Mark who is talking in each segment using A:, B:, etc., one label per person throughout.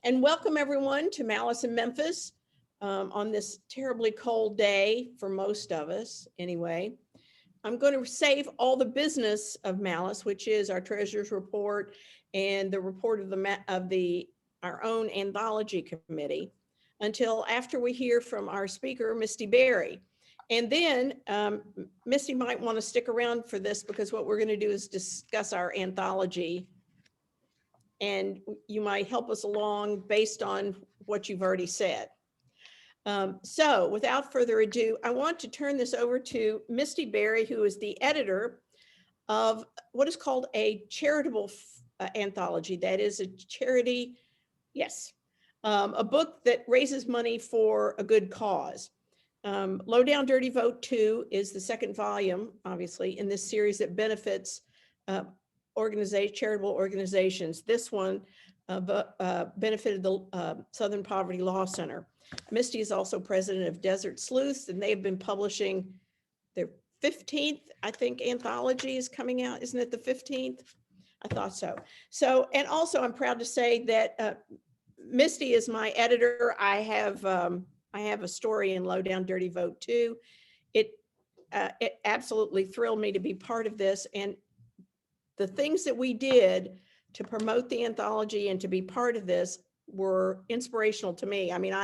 A: And welcome everyone to Malice in Memphis on this terribly cold day for most of us anyway. I'm going to save all the business of Malice, which is our treasurer's report and the report of our own anthology committee, until after we hear from our speaker, Mysti Berry. And then Mysti might want to stick around for this because what we're going to do is discuss our anthology, and you might help us along based on what you've already said. So without further ado, I want to turn this over to Mysti Berry, who is the editor of what is called a charitable anthology. That is a charity, yes, a book that raises money for a good cause. Low Down Dirty Vote 2 is the second volume, obviously, in this series that benefits charitable organizations. This one benefited the Southern Poverty Law Center. Mysti is also president of Desert Sleuth, and they have been publishing their 15th, I think, anthology is coming out. Isn't it the 15th? I thought so. So, and also I'm proud to say that Mysti is my editor. I have a story in Low Down Dirty Vote 2. It absolutely thrilled me to be part of this, and the things that we did to promote the anthology and to be part of this were inspirational to me. I mean,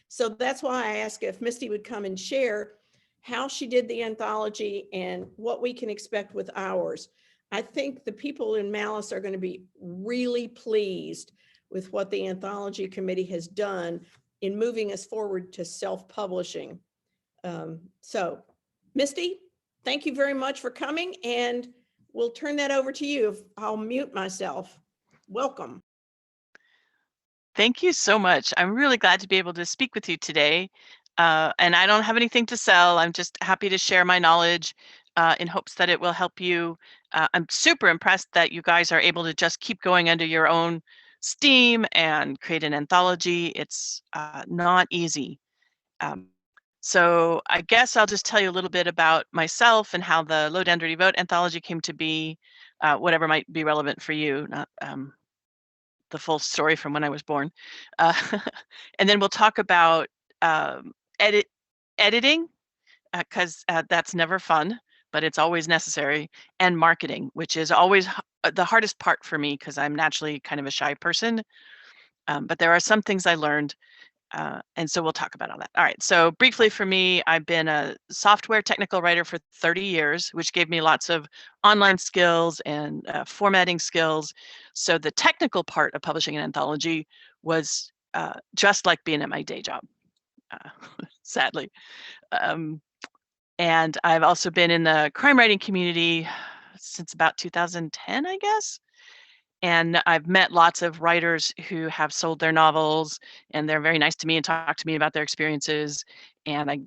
A: so that's why I asked if Mysti would come and share how she did the anthology and what we can expect with ours. I think the people in Malice are going to be really pleased with what the anthology committee has done in moving us forward to self-publishing. So Mysti, thank you very much for coming, and we'll turn that over to you. I'll mute myself. Welcome.
B: Thank you so much. I'm really glad to be able to speak with you today. And I don't have anything to sell. I'm just happy to share my knowledge in hopes that it will help you. I'm super impressed that you guys are able to just keep going under your own steam and create an anthology. It's not easy. So I guess I'll just tell you a little bit about myself and how the Low Down Dirty Vote anthology came to be, whatever might be relevant for you, not the full story from when I was born. And then we'll talk about editing, because that's never fun, but it's always necessary, and marketing, which is always the hardest part for me because I'm naturally kind of a shy person. But there are some things I learned. And so we'll talk about all that. All right, so briefly for me, I've been a software technical writer for 30 years, which gave me lots of online skills and formatting skills. So the technical part of publishing an anthology was just like being at my day job, sadly. And I've also been in the crime writing community since about 2010, I guess. And I've met lots of writers who have sold their novels, and they're very nice to me and talk to me about their experiences. And I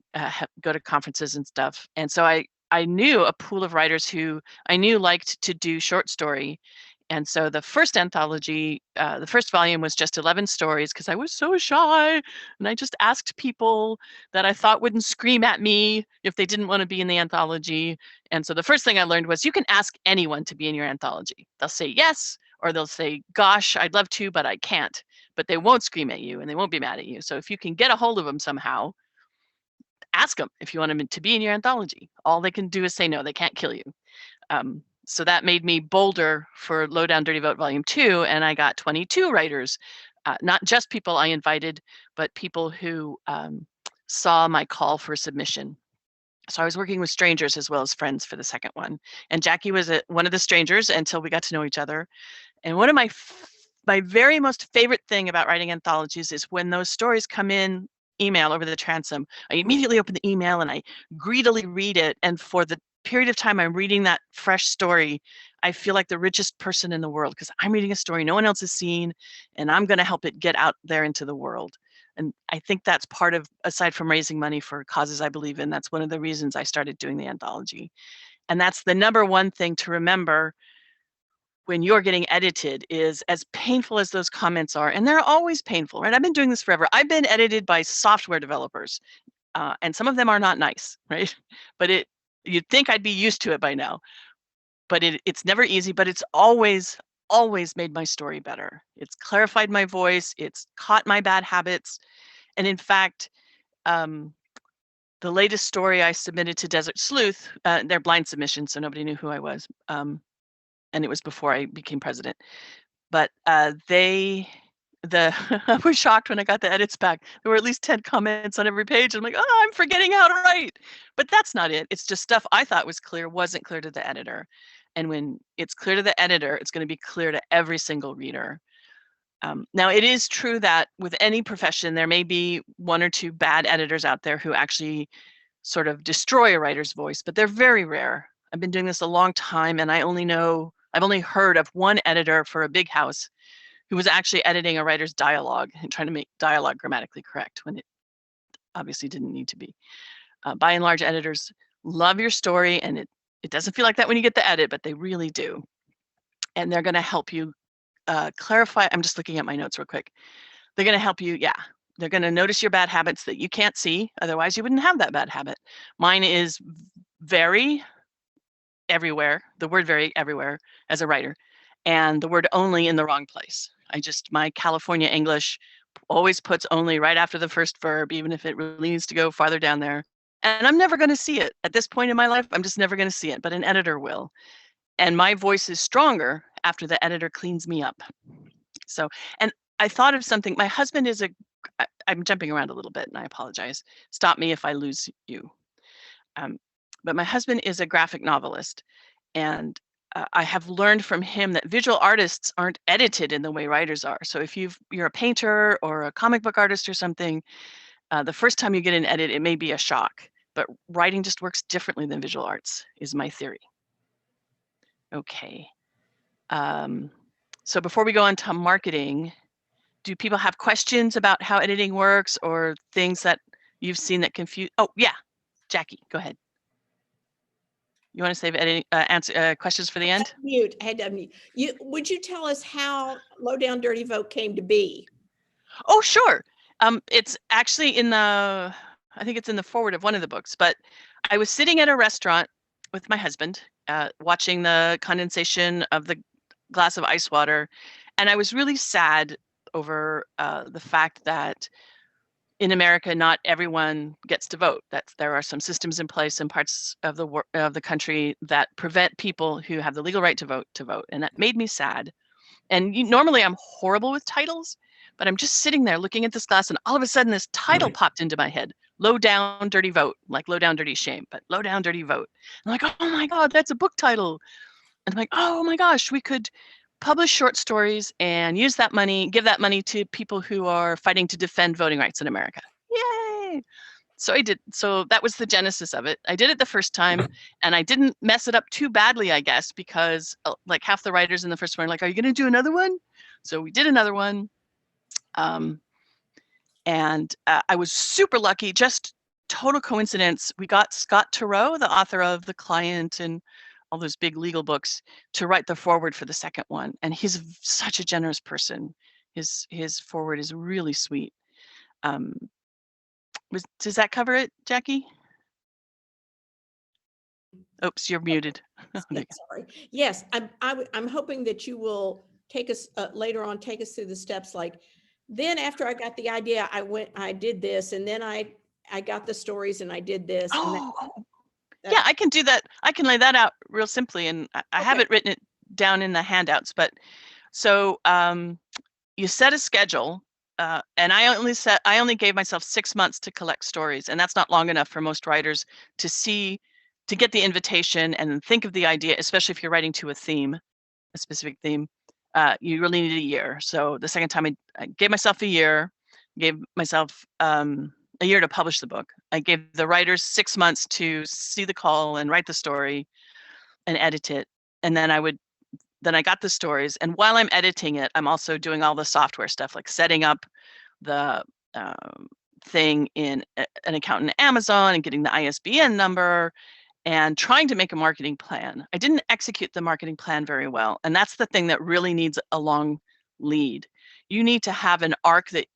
B: go to conferences and stuff. And so I knew a pool of writers who I knew liked to do short story. And so the first anthology, the first volume was just 11 stories because I was so shy. And I just asked people that I thought wouldn't scream at me if they didn't want to be in the anthology. And so the first thing I learned was you can ask anyone to be in your anthology. They'll say yes, or they'll say, gosh, I'd love to, but I can't. But they won't scream at you and they won't be mad at you. So if you can get a hold of them somehow, ask them if you want them to be in your anthology. All they can do is say no, they can't kill you. So that made me bolder for Low Down Dirty Vote Volume 2, and I got 22 writers, not just people I invited, but people who saw my call for submission. So I was working with strangers as well as friends for the second one. And Jackie was one of the strangers until we got to know each other. And one of my very most favorite thing about writing anthologies is when those stories come in email over the transom. I immediately open the email and I greedily read it. And for the period of time I'm reading that fresh story, I feel like the richest person in the world because I'm reading a story no one else has seen, and I'm going to help it get out there into the world. And I think that's part of, aside from raising money for causes I believe in, that's one of the reasons I started doing the anthology. And that's the number one thing to remember when you're getting edited is, as painful as those comments are, and they're always painful, right? I've been doing this forever. I've been edited by software developers, and some of them are not nice, right? But you'd think I'd be used to it by now. But it's never easy, but it's always always made my story better. It's clarified my voice. It's caught my bad habits. And in fact, the latest story I submitted to Desert Sleuth, their blind submission, so nobody knew who I was. And it was before I became president. But I was shocked when I got the edits back. There were at least 10 comments on every page. I'm like, oh, I'm forgetting how to write. But that's not it. It's just stuff I thought was clear wasn't clear to the editor. And when it's clear to the editor, it's going to be clear to every single reader. Now, it is true that with any profession, there may be one or two bad editors out there who actually sort of destroy a writer's voice, but they're very rare. I've been doing this a long time, and I've only heard of one editor for a big house who was actually editing a writer's dialogue and trying to make dialogue grammatically correct when it obviously didn't need to be. By and large, editors love your story, and it doesn't feel like that when you get the edit, but they really do. And they're going to help you clarify. I'm just looking at my notes real quick. They're going to help you. Yeah. They're going to notice your bad habits that you can't see. Otherwise, you wouldn't have that bad habit. Mine is very everywhere, the word very everywhere as a writer, and the word only in the wrong place. My California English always puts only right after the first verb, even if it really needs to go farther down there. And I'm never going to see it. At this point in my life, I'm just never going to see it, but an editor will. And my voice is stronger after the editor cleans me up. So, and I thought of something. My husband is I'm jumping around a little bit, and I apologize. Stop me if I lose you. But my husband is a graphic novelist, and I have learned from him that visual artists aren't edited in the way writers are. So if you're a painter or a comic book artist or something, the first time you get an edit, it may be a shock. But writing just works differently than visual arts, is my theory. Okay. So before we go on to marketing, do people have questions about how editing works or things that you've seen that confuse? Oh, yeah. Jackie, go ahead. You want to save editing questions for the end?
A: I had to unmute. Would you tell us how Low Down Dirty Vote came to be?
B: Oh, sure. It's actually I think it's in the foreword of one of the books, but I was sitting at a restaurant with my husband, watching the condensation of the glass of ice water, and I was really sad over the fact that in America, not everyone gets to vote. That there are some systems in place in parts of the country that prevent people who have the legal right to vote, and that made me sad. And normally I'm horrible with titles, but I'm just sitting there looking at this glass, and all of a sudden this title popped into my head: Low Down Dirty Vote, like Low Down Dirty Shame, but Low Down Dirty Vote. I'm like, oh my God, that's a book title. And I'm like, oh my gosh, we could publish short stories and use that money, give that money to people who are fighting to defend voting rights in America. Yay! So I did. So that was the genesis of it. I did it the first time, and I didn't mess it up too badly, I guess, because like half the writers in the first one were like, are you going to do another one? So we did another one. And I was super lucky, just total coincidence. We got Scott Turow, the author of The Client and all those big legal books, to write the foreword for the second one. And he's such a generous person. His foreword is really sweet. Does that cover it, Jackie? Oops, you're muted.
A: Sorry. Yes, I'm hoping that you will take us later on, take us through the steps. Like, then after I got the idea, I did this, and then I got the stories, and I did this.
B: Yeah, I can do that. I can lay that out real simply, and I haven't written it down in the handouts. But so you set a schedule, and I only gave myself 6 months to collect stories, and that's not long enough for most writers to get the invitation and think of the idea, especially if you're writing to a specific theme. You really need a year. So the second time I gave myself a year, gave myself a year to publish the book. I gave the writers 6 months to see the call and write the story and edit it. And then I got the stories. And while I'm editing it, I'm also doing all the software stuff, like setting up the thing in an account in Amazon and getting the ISBN number and trying to make a marketing plan. I didn't execute the marketing plan very well. And that's the thing that really needs a long lead. You need to have an arc that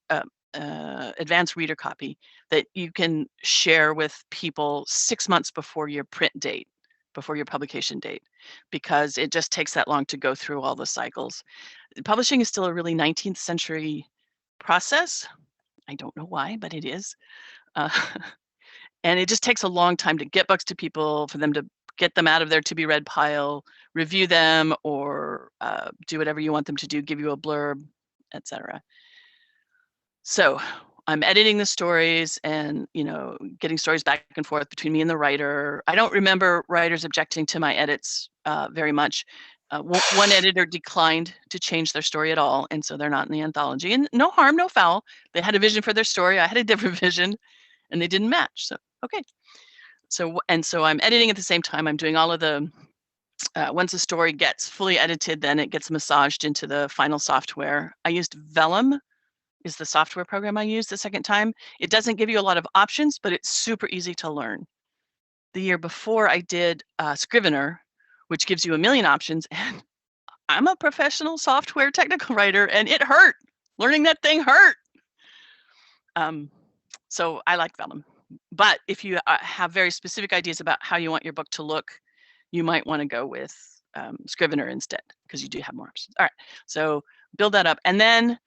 B: advanced reader copy that you can share with people 6 months before your print date. before your publication date, because it just takes that long to go through all the cycles. Publishing is still a really 19th century process. I don't know why, but it is. And it just takes a long time to get books to people, for them to get them out of their to be read pile, review them, or do whatever you want them to do, give you a blurb, etc. So I'm editing the stories and, getting stories back and forth between me and the writer. I don't remember writers objecting to my edits very much. One editor declined to change their story at all, and so they're not in the anthology. And no harm, no foul. They had a vision for their story. I had a different vision, and they didn't match. So, okay. So I'm editing at the same time. I'm doing all of the, once the story gets fully edited, then it gets massaged into the final software. I used Vellum, is the software program I used the second time. It doesn't give you a lot of options, but it's super easy to learn. The year before I did Scrivener, which gives you a million options. And I'm a professional software technical writer, and it hurt. Learning that thing hurt. So I like Vellum. But if you have very specific ideas about how you want your book to look, you might want to go with Scrivener instead, because you do have more options. All right, so build that up. And then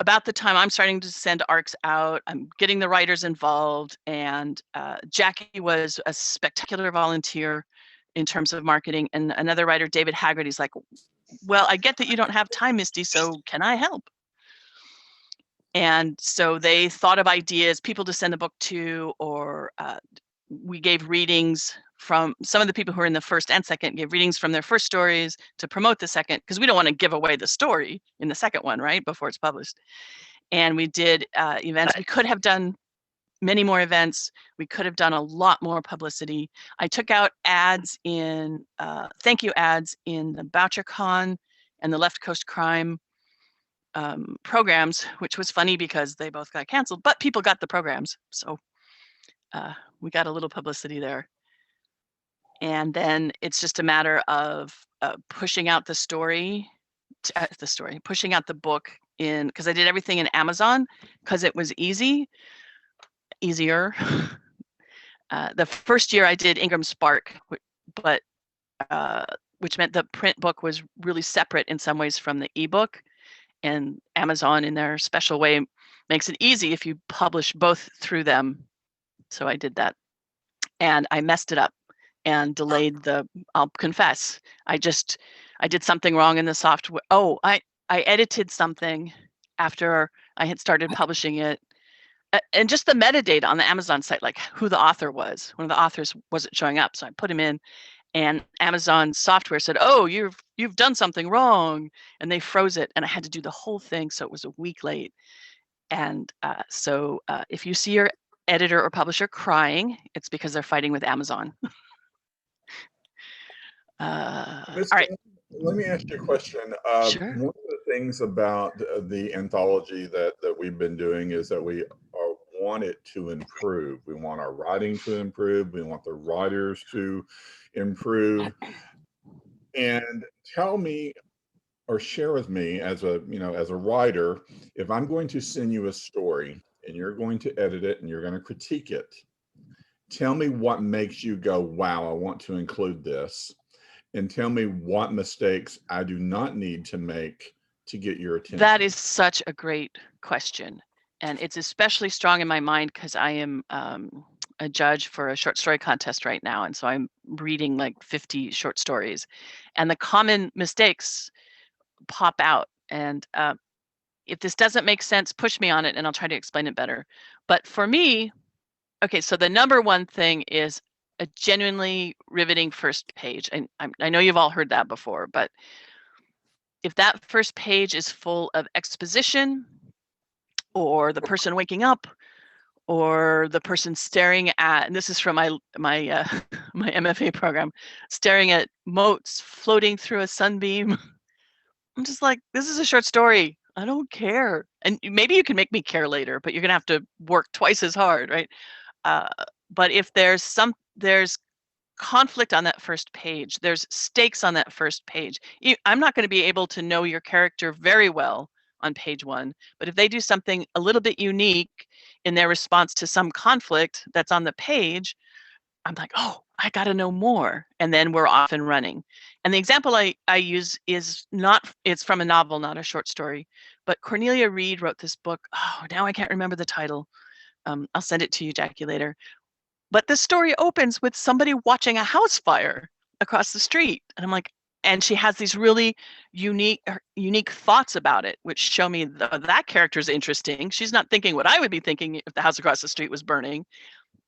B: about the time I'm starting to send ARCs out, I'm getting the writers involved, and Jackie was a spectacular volunteer in terms of marketing, and another writer, David Haggerty's like, well, I get that you don't have time, Mysti, so can I help? And so they thought of ideas, people to send the book to, or we gave readings from some of the people who are in the first and second, gave readings from their first stories to promote the second, because we don't want to give away the story in the second one, right, before it's published. And we did events. We could have done many more events. We could have done a lot more publicity. I took out ads in, thank you ads in the BoucherCon and the Left Coast Crime programs, which was funny because they both got canceled, but people got the programs. So we got a little publicity there. And then it's just a matter of pushing out the story, pushing out the book in, because I did everything in Amazon because it was easier. The first year I did Ingram Spark, but which meant the print book was really separate in some ways from the ebook, and Amazon in their special way makes it easy if you publish both through them. So I did that, and I messed it up and delayed the, I'll confess, I did something wrong in the software. Oh, I edited something after I had started publishing it. And just the metadata on the Amazon site, like who the author was. One of the authors wasn't showing up, so I put him in, and Amazon software said, oh, you've done something wrong, and they froze it, and I had to do the whole thing, so it was a week late. And so if you see your editor or publisher crying, it's because they're fighting with Amazon. All right.
C: Let me ask you a question.
B: Sure.
C: One of the things about the anthology that we've been doing is that we want it to improve. We want our writing to improve. We want the writers to improve. And tell me, or share with me as a writer, if I'm going to send you a story and you're going to edit it and you're going to critique it, tell me what makes you go, wow, I want to include this. And tell me what mistakes I do not need to make to get your attention.
B: That is such a great question. And it's especially strong in my mind because I am a judge for a short story contest right now. And so I'm reading like 50 short stories. And the common mistakes pop out. And if this doesn't make sense, push me on it and I'll try to explain it better. But for me, okay, so the number one thing is a genuinely riveting first page. And I know you've all heard that before, but if that first page is full of exposition, or the person waking up, or the person staring at, and this is from my my MFA program, staring at motes floating through a sunbeam. I'm just like, this is a short story. I don't care. And maybe you can make me care later, but you're gonna have to work twice as hard, right? But if there's conflict on that first page, there's stakes on that first page. I'm not going to be able to know your character very well on page one, but if they do something a little bit unique in their response to some conflict that's on the page, I'm like, oh, I got to know more. And then we're off and running. And the example I use is it's from a novel, not a short story, but Cornelia Reed wrote this book. Oh, now I can't remember the title. I'll send it to you, Jackie, later. But the story opens with somebody watching a house fire across the street. And I'm like, and she has these really unique thoughts about it, which show me that character is interesting. She's not thinking what I would be thinking if the house across the street was burning.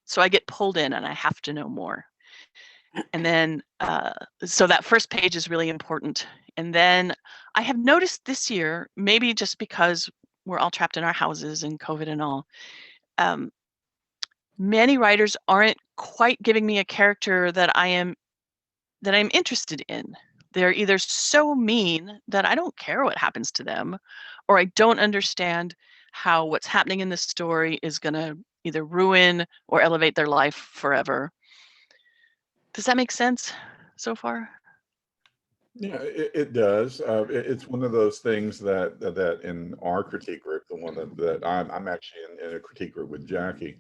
B: So I get pulled in and I have to know more. And then, so that first page is really important. And then I have noticed this year, maybe just because we're all trapped in our houses and COVID and all, many writers aren't quite giving me a character that I'm interested in. They're either so mean that I don't care what happens to them, or I don't understand how what's happening in this story is going to either ruin or elevate their life forever. Does that make sense so far?
C: Yeah, it does. It's one of those things that in our critique group, the one that I'm actually in a critique group with Jackie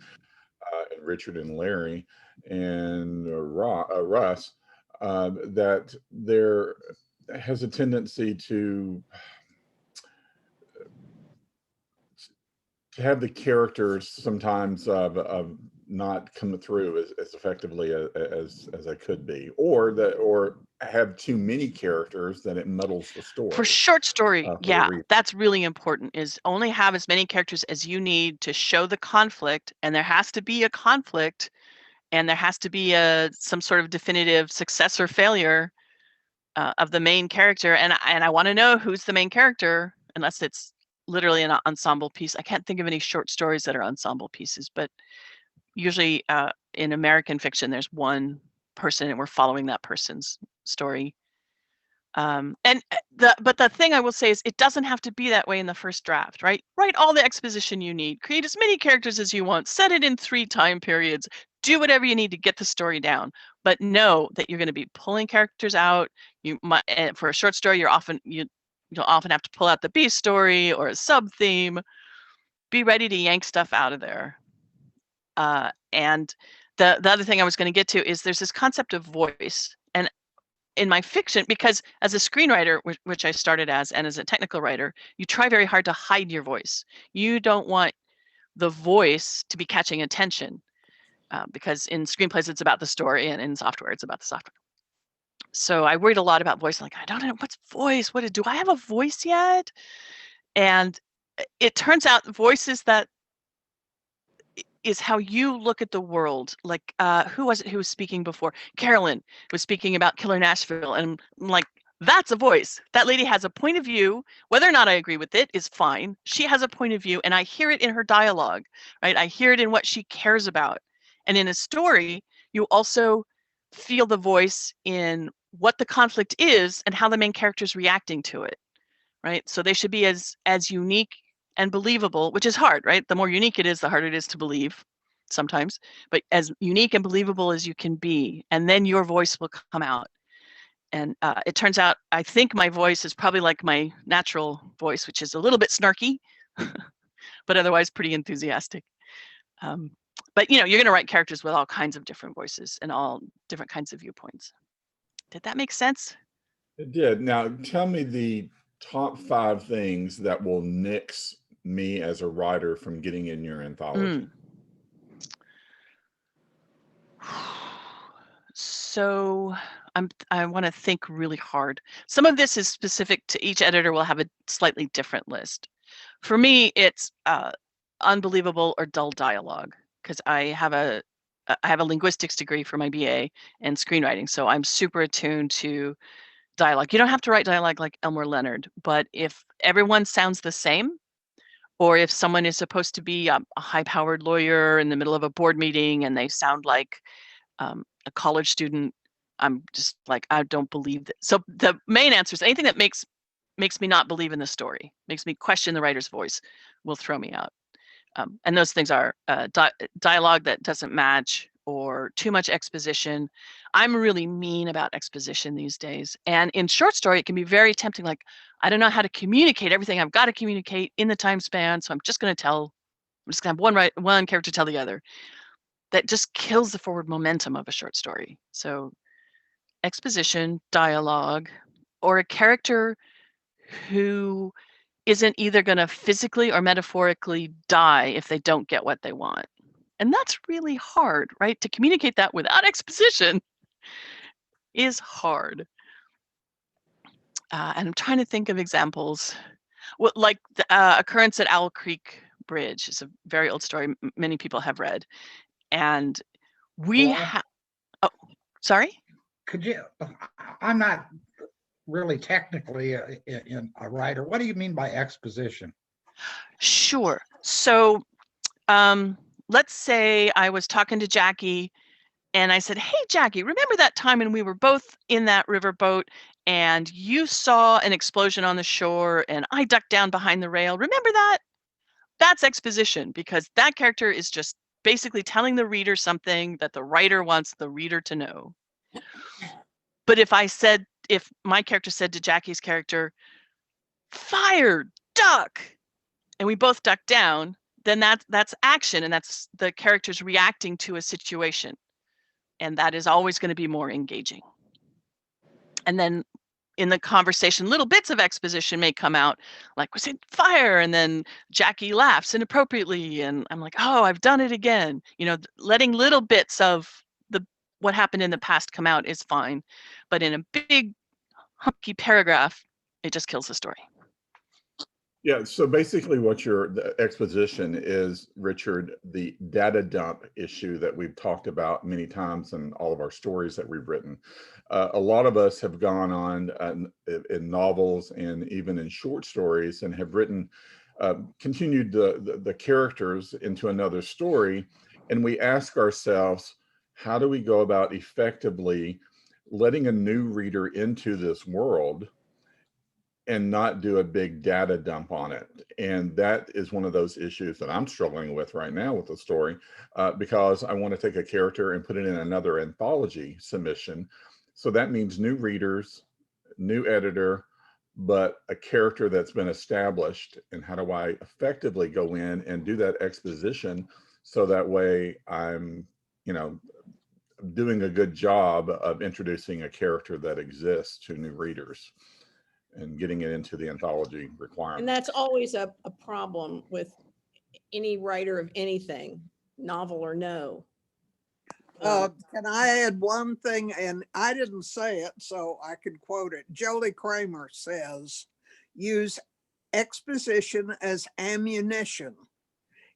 C: and Richard and Larry and Russ, that there has a tendency to have the characters sometimes of not come through as effectively as they could be, or have too many characters that it muddles the story.
B: For short story, yeah,
C: reader.
B: that's really important, is only have as many characters as you need to show the conflict, and there has to be a conflict, and there has to be some sort of definitive success or failure of the main character, and I want to know who's the main character, unless it's literally an ensemble piece. I can't think of any short stories that are ensemble pieces, but usually in American fiction, there's one person and we're following that person's story. But the thing I will say is it doesn't have to be that way in the first draft, right? Write all the exposition you need, create as many characters as you want, set it in 3 time periods, do whatever you need to get the story down, but know that you're going to be pulling characters out. You might, for a short story, you'll often have to pull out the B story or a sub theme. Be ready to yank stuff out of there. And the other thing I was going to get to is there's this concept of voice. And in my fiction, because as a screenwriter, which I started as, and as a technical writer, you try very hard to hide your voice. You don't want the voice to be catching attention, because in screenplays, it's about the story, and in software, it's about the software. So I worried a lot about voice. Like, I don't know, what's voice? Do I have a voice yet? And it turns out voices that is how you look at the world. Like, who was it who was speaking before? Carolyn was speaking about Killer Nashville, and I'm like, that's a voice. That lady has a point of view. Whether or not I agree with it is fine. She has a point of view, and I hear it in her dialogue, right? I hear it in what she cares about. And in a story, you also feel the voice in what the conflict is and how the main character is reacting to it, right? So they should be as unique and believable, which is hard, right? The more unique it is, the harder it is to believe sometimes, but as unique and believable as you can be, and then your voice will come out. And it turns out, I think my voice is probably like my natural voice, which is a little bit snarky, but otherwise pretty enthusiastic. But you're going to write characters with all kinds of different voices and all different kinds of viewpoints. Did that make sense?
C: It did. Now, tell me the top 5 things that will nix me as a writer from getting in your anthology.
B: So I want to think really hard. Some of this is specific to each editor. Will have a slightly different list. For me, it's unbelievable or dull dialogue, because I have a linguistics degree for my BA and screenwriting, so I'm super attuned to dialogue. You don't have to write dialogue like Elmore Leonard, but if everyone sounds the same, or if someone is supposed to be a high-powered lawyer in the middle of a board meeting and they sound like a college student, I'm just like, I don't believe that. So the main answer is anything that makes me not believe in the story, makes me question the writer's voice, will throw me out. And those things are dialogue that doesn't match, or too much exposition. I'm really mean about exposition these days. And in short story, it can be very tempting. Like, I don't know how to communicate everything I've got to communicate in the time span, so I'm just going to have one character tell the other. that just kills the forward momentum of a short story. So exposition, dialogue, or a character who isn't either going to physically or metaphorically die if they don't get what they want. And that's really hard, right? To communicate that without exposition is hard. And I'm trying to think of examples. Well, like the Occurrence at Owl Creek Bridge is a very old story many people have read. And we have, oh, sorry?
D: Could you, I'm not really technically a writer. What do you mean by exposition?
B: Sure. So let's say I was talking to Jackie and I said, hey, Jackie, remember that time when we were both in that riverboat and you saw an explosion on the shore and I ducked down behind the rail? Remember that? That's exposition, because that character is just basically telling the reader something that the writer wants the reader to know. But if my character said to Jackie's character, fire, duck, and we both duck down, then that's action, and that's the characters reacting to a situation. And that is always going to be more engaging. And then in the conversation, little bits of exposition may come out, like we said, fire, and then Jackie laughs inappropriately, and I'm like, oh, I've done it again. You know, letting little bits of what happened in the past come out is fine. But in a big, hunky paragraph, it just kills the story.
C: Yeah, so basically the exposition is, Richard, the data dump issue that we've talked about many times in all of our stories that we've written. A lot of us have gone on in novels and even in short stories and have written, continued the characters into another story. And we ask ourselves, how do we go about effectively letting a new reader into this world and not do a big data dump on it? And that is one of those issues that I'm struggling with right now with the story, because I want to take a character and put it in another anthology submission. So that means new readers, new editor, but a character that's been established. And how do I effectively go in and do that exposition so that way I'm, doing a good job of introducing a character that exists to new readers and getting it into the anthology requirement.
A: And that's always a problem with any writer of anything, novel or no.
E: Can I add one thing? And I didn't say it, so I can quote it. Jolie Kramer says, use exposition as ammunition.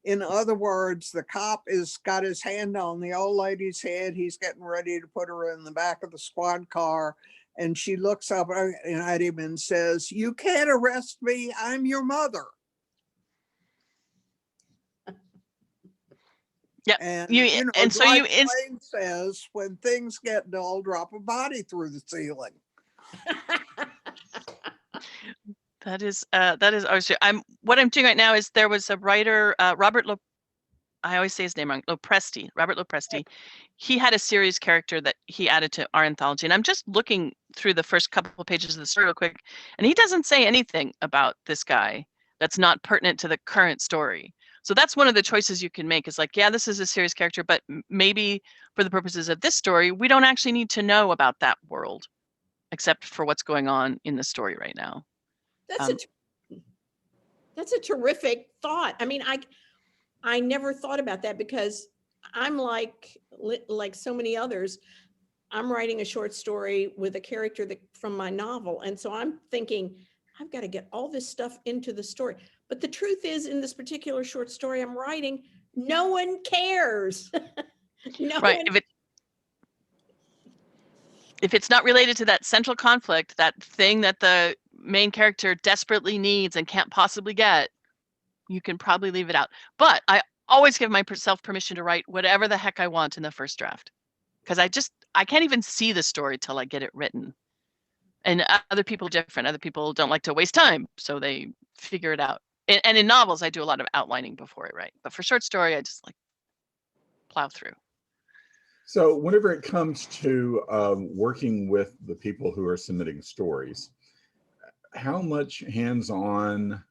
E: In other words, the cop has got his hand on the old lady's head. He's getting ready to put her in the back of the squad car. And she looks up at him and says, you can't arrest me. I'm your mother.
B: Yeah.
E: And so Wayne says, when things get dull, drop a body through the ceiling.
B: That is always true. What I'm doing right now is, there was a writer, I always say his name wrong, Robert Lopresti. He had a series character that he added to our anthology. And I'm just looking through the first couple of pages of the story real quick, and he doesn't say anything about this guy that's not pertinent to the current story. So that's one of the choices you can make, is like, yeah, this is a series character, but maybe for the purposes of this story, we don't actually need to know about that world, except for what's going on in the story right now.
A: That's a terrific thought. I mean, I never thought about that, because I'm like so many others, I'm writing a short story with a character from my novel. And so I'm thinking, I've got to get all this stuff into the story. But the truth is, in this particular short story I'm writing, no one cares.
B: Right. If it's not related to that central conflict, that thing that the main character desperately needs and can't possibly get, you can probably leave it out. But I always give myself permission to write whatever the heck I want in the first draft, because I can't even see the story till I get it written. And other people are different. Other people don't like to waste time, so they figure it out. And in novels, I do a lot of outlining before I write. But for short story, I just like plow through.
C: So whenever it comes to working with the people who are submitting stories, how much hands-on,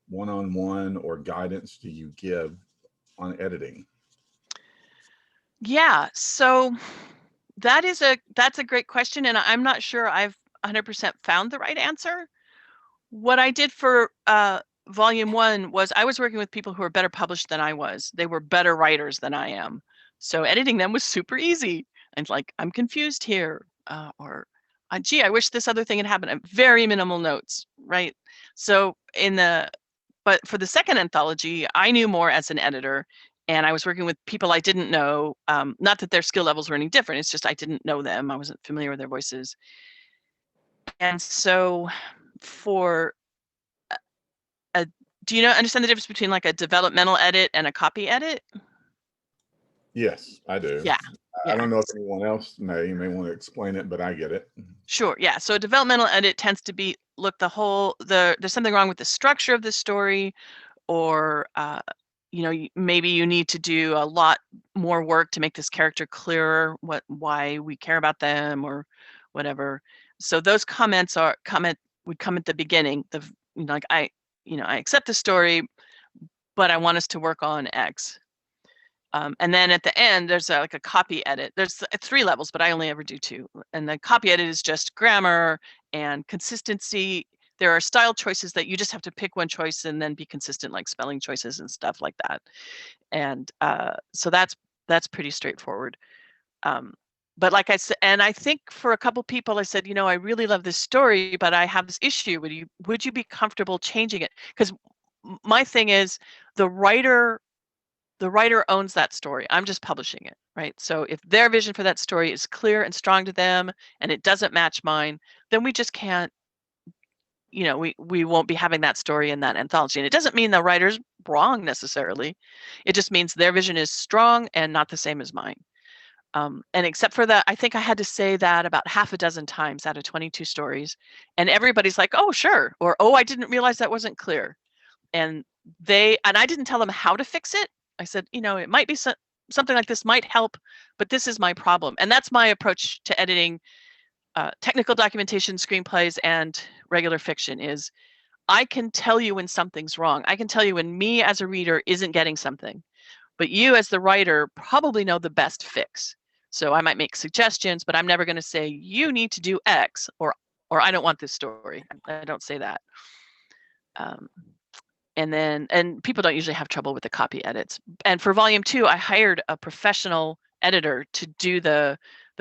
C: one-on-one or guidance do you give on editing?
B: Yeah, so that's a great question, and I'm not sure I've 100% found the right answer. What I did for volume 1 was I was working with people who were better published than I was. They were better writers than I am. So editing them was super easy. And like, I'm confused here, or gee, I wish this other thing had happened. Very minimal notes, right? So but for the second anthology, I knew more as an editor, and I was working with people I didn't know. Not that their skill levels were any different. It's just I didn't know them. I wasn't familiar with their voices. And so for do you understand the difference between like a developmental edit and a copy edit?
C: Yes, I do.
B: Yeah.
C: I don't know if anyone else may want to explain it, but I get it.
B: Sure. Yeah. So a developmental edit tends to be, look, there's something wrong with the structure of the story, or maybe you need to do a lot more work to make this character clearer, why we care about them or whatever. So those comments would come at the beginning. I accept the story, but I want us to work on X. And then at the end, there's like a copy edit. There's 3 levels, but I only ever do 2. And the copy edit is just grammar and consistency. There are style choices that you just have to pick one choice and then be consistent, like spelling choices and stuff like that. And so that's pretty straightforward. But like I said, and I think for a couple people, I said, I really love this story, but I have this issue. Would you be comfortable changing it? Because my thing is the writer owns that story. I'm just publishing it, right? So if their vision for that story is clear and strong to them and it doesn't match mine, then we just can't, we won't be having that story in that anthology. And it doesn't mean the writer's wrong necessarily. It just means their vision is strong and not the same as mine. And except for that, I think I had to say that about half a dozen times out of 22 stories. And everybody's like, oh, sure. Or, oh, I didn't realize that wasn't clear. And I didn't tell them how to fix it. I said, it might be something like this might help, but this is my problem. And that's my approach to editing technical documentation, screenplays, and regular fiction is I can tell you when something's wrong. I can tell you when me as a reader isn't getting something, but you as the writer probably know the best fix. So I might make suggestions, but I'm never going to say you need to do X or I don't want this story. I don't say that. And people don't usually have trouble with the copy edits. And for volume 2, I hired a professional editor to do the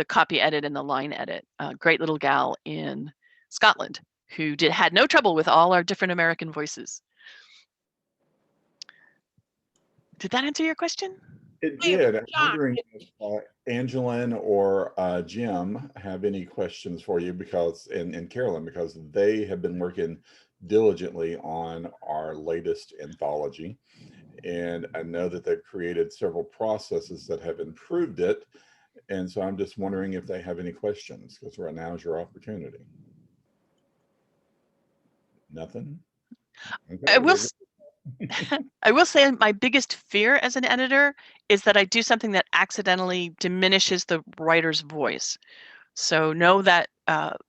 B: copy edit and the line edit. A great little gal in Scotland who had no trouble with all our different American voices. Did that answer your question?
C: It did. I'm wondering if Angelin or Jim have any questions for you and Carolyn, because they have been working diligently on our latest anthology. And I know that they've created several processes that have improved it. And so I'm just wondering if they have any questions, because right now is your opportunity. Nothing? Okay,
B: I will say my biggest fear as an editor is that I do something that accidentally diminishes the writer's voice. So know that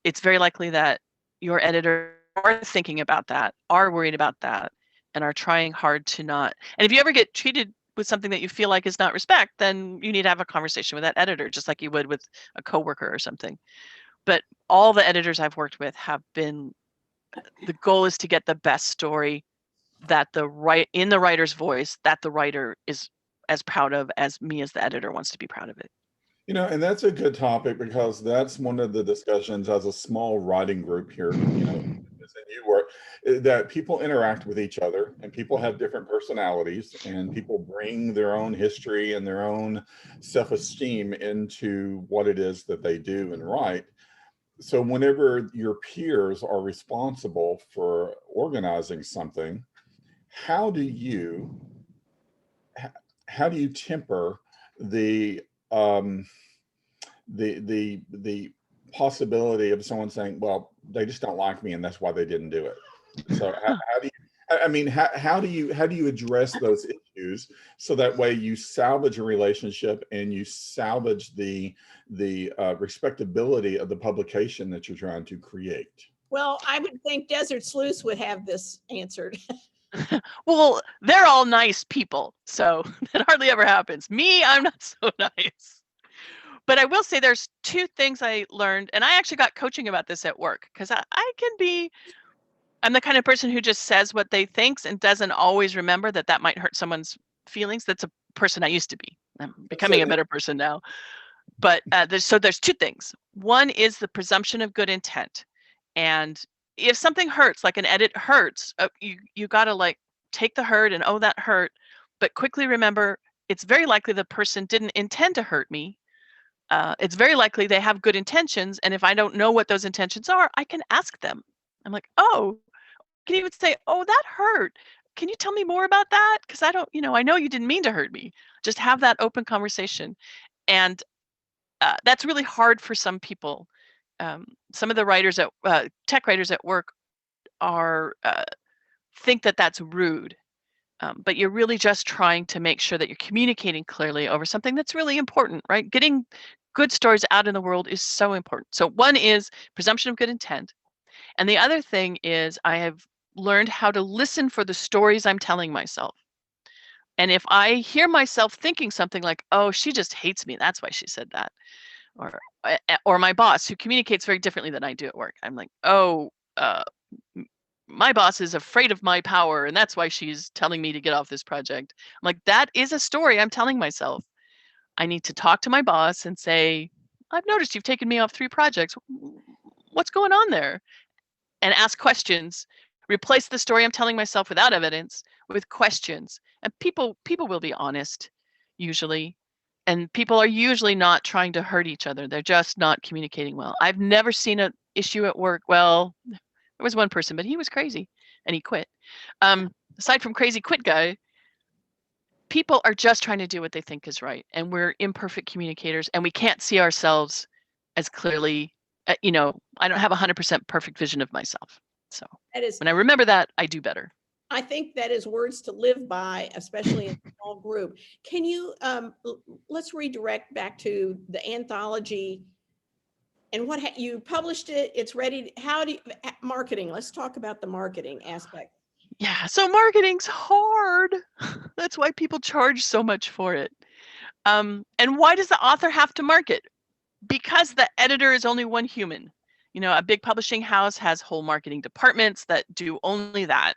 B: it's very likely that your editor are thinking about that, are worried about that, and are trying hard to not. And if you ever get treated with something that you feel like is not respect, then you need to have a conversation with that editor, just like you would with a coworker or something. But all the editors I've worked with have been, the goal is to get the best story that in the writer's voice that the writer is as proud of as me as the editor wants to be proud of it.
C: And that's a good topic, because that's one of the discussions as a small writing group here, that people interact with each other, and people have different personalities, and people bring their own history and their own self-esteem into what it is that they do and write. So whenever your peers are responsible for organizing something, how do you temper the possibility of someone saying, well, they just don't like me and that's why they didn't do it? So how do you address those issues so that way you salvage a relationship and you salvage the respectability of the publication that you're trying to create?
A: Well, I would think Desert Sleuth would have this answered.
B: Well, they're all nice people, so that hardly ever happens. Me, I'm not so nice. But I will say there's two things I learned, and I actually got coaching about this at work, because I'm the kind of person who just says what they thinks and doesn't always remember that that might hurt someone's feelings. That's a person I used to be. I'm becoming a better person now. But there's two things. One is the presumption of good intent. And if something hurts, like an edit hurts, you got to like take the hurt and, oh, that hurt. But quickly remember, it's very likely the person didn't intend to hurt me. It's very likely they have good intentions. And if I don't know what those intentions are, I can ask them. I'm like, oh, can even say, oh, that hurt. Can you tell me more about that? Because I don't, I know you didn't mean to hurt me. Just have that open conversation. And that's really hard for some people. Some of the writers tech writers at work think that that's rude. But you're really just trying to make sure that you're communicating clearly over something that's really important, right? Getting good stories out in the world is so important. So one is presumption of good intent. And the other thing is I have learned how to listen for the stories I'm telling myself. And if I hear myself thinking something like, oh, she just hates me, that's why she said that. Or my boss, who communicates very differently than I do at work. I'm like, oh, my boss is afraid of my power, and that's why she's telling me to get off this project. I'm like, that is a story I'm telling myself. I need to talk to my boss and say, I've noticed you've taken me off 3 projects. What's going on there? And ask questions. Replace the story I'm telling myself without evidence with questions. And people will be honest, usually. And people are usually not trying to hurt each other. They're just not communicating well. I've never seen an issue at work. Well, there was one person, but he was crazy and he quit. Aside from crazy quit guy, people are just trying to do what they think is right. And we're imperfect communicators and we can't see ourselves as clearly. I don't have 100% perfect vision of myself. So when I remember that, I do better.
A: I think that is words to live by, especially in a small group. Can you, let's redirect back to the anthology and what you published it, it's ready. How do you, marketing, let's talk about the marketing aspect.
B: Yeah, so marketing's hard. That's why people charge so much for it. And why does the author have to market? Because the editor is only one human. A big publishing house has whole marketing departments that do only that.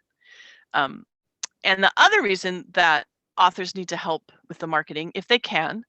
B: And the other reason that authors need to help with the marketing, if they can,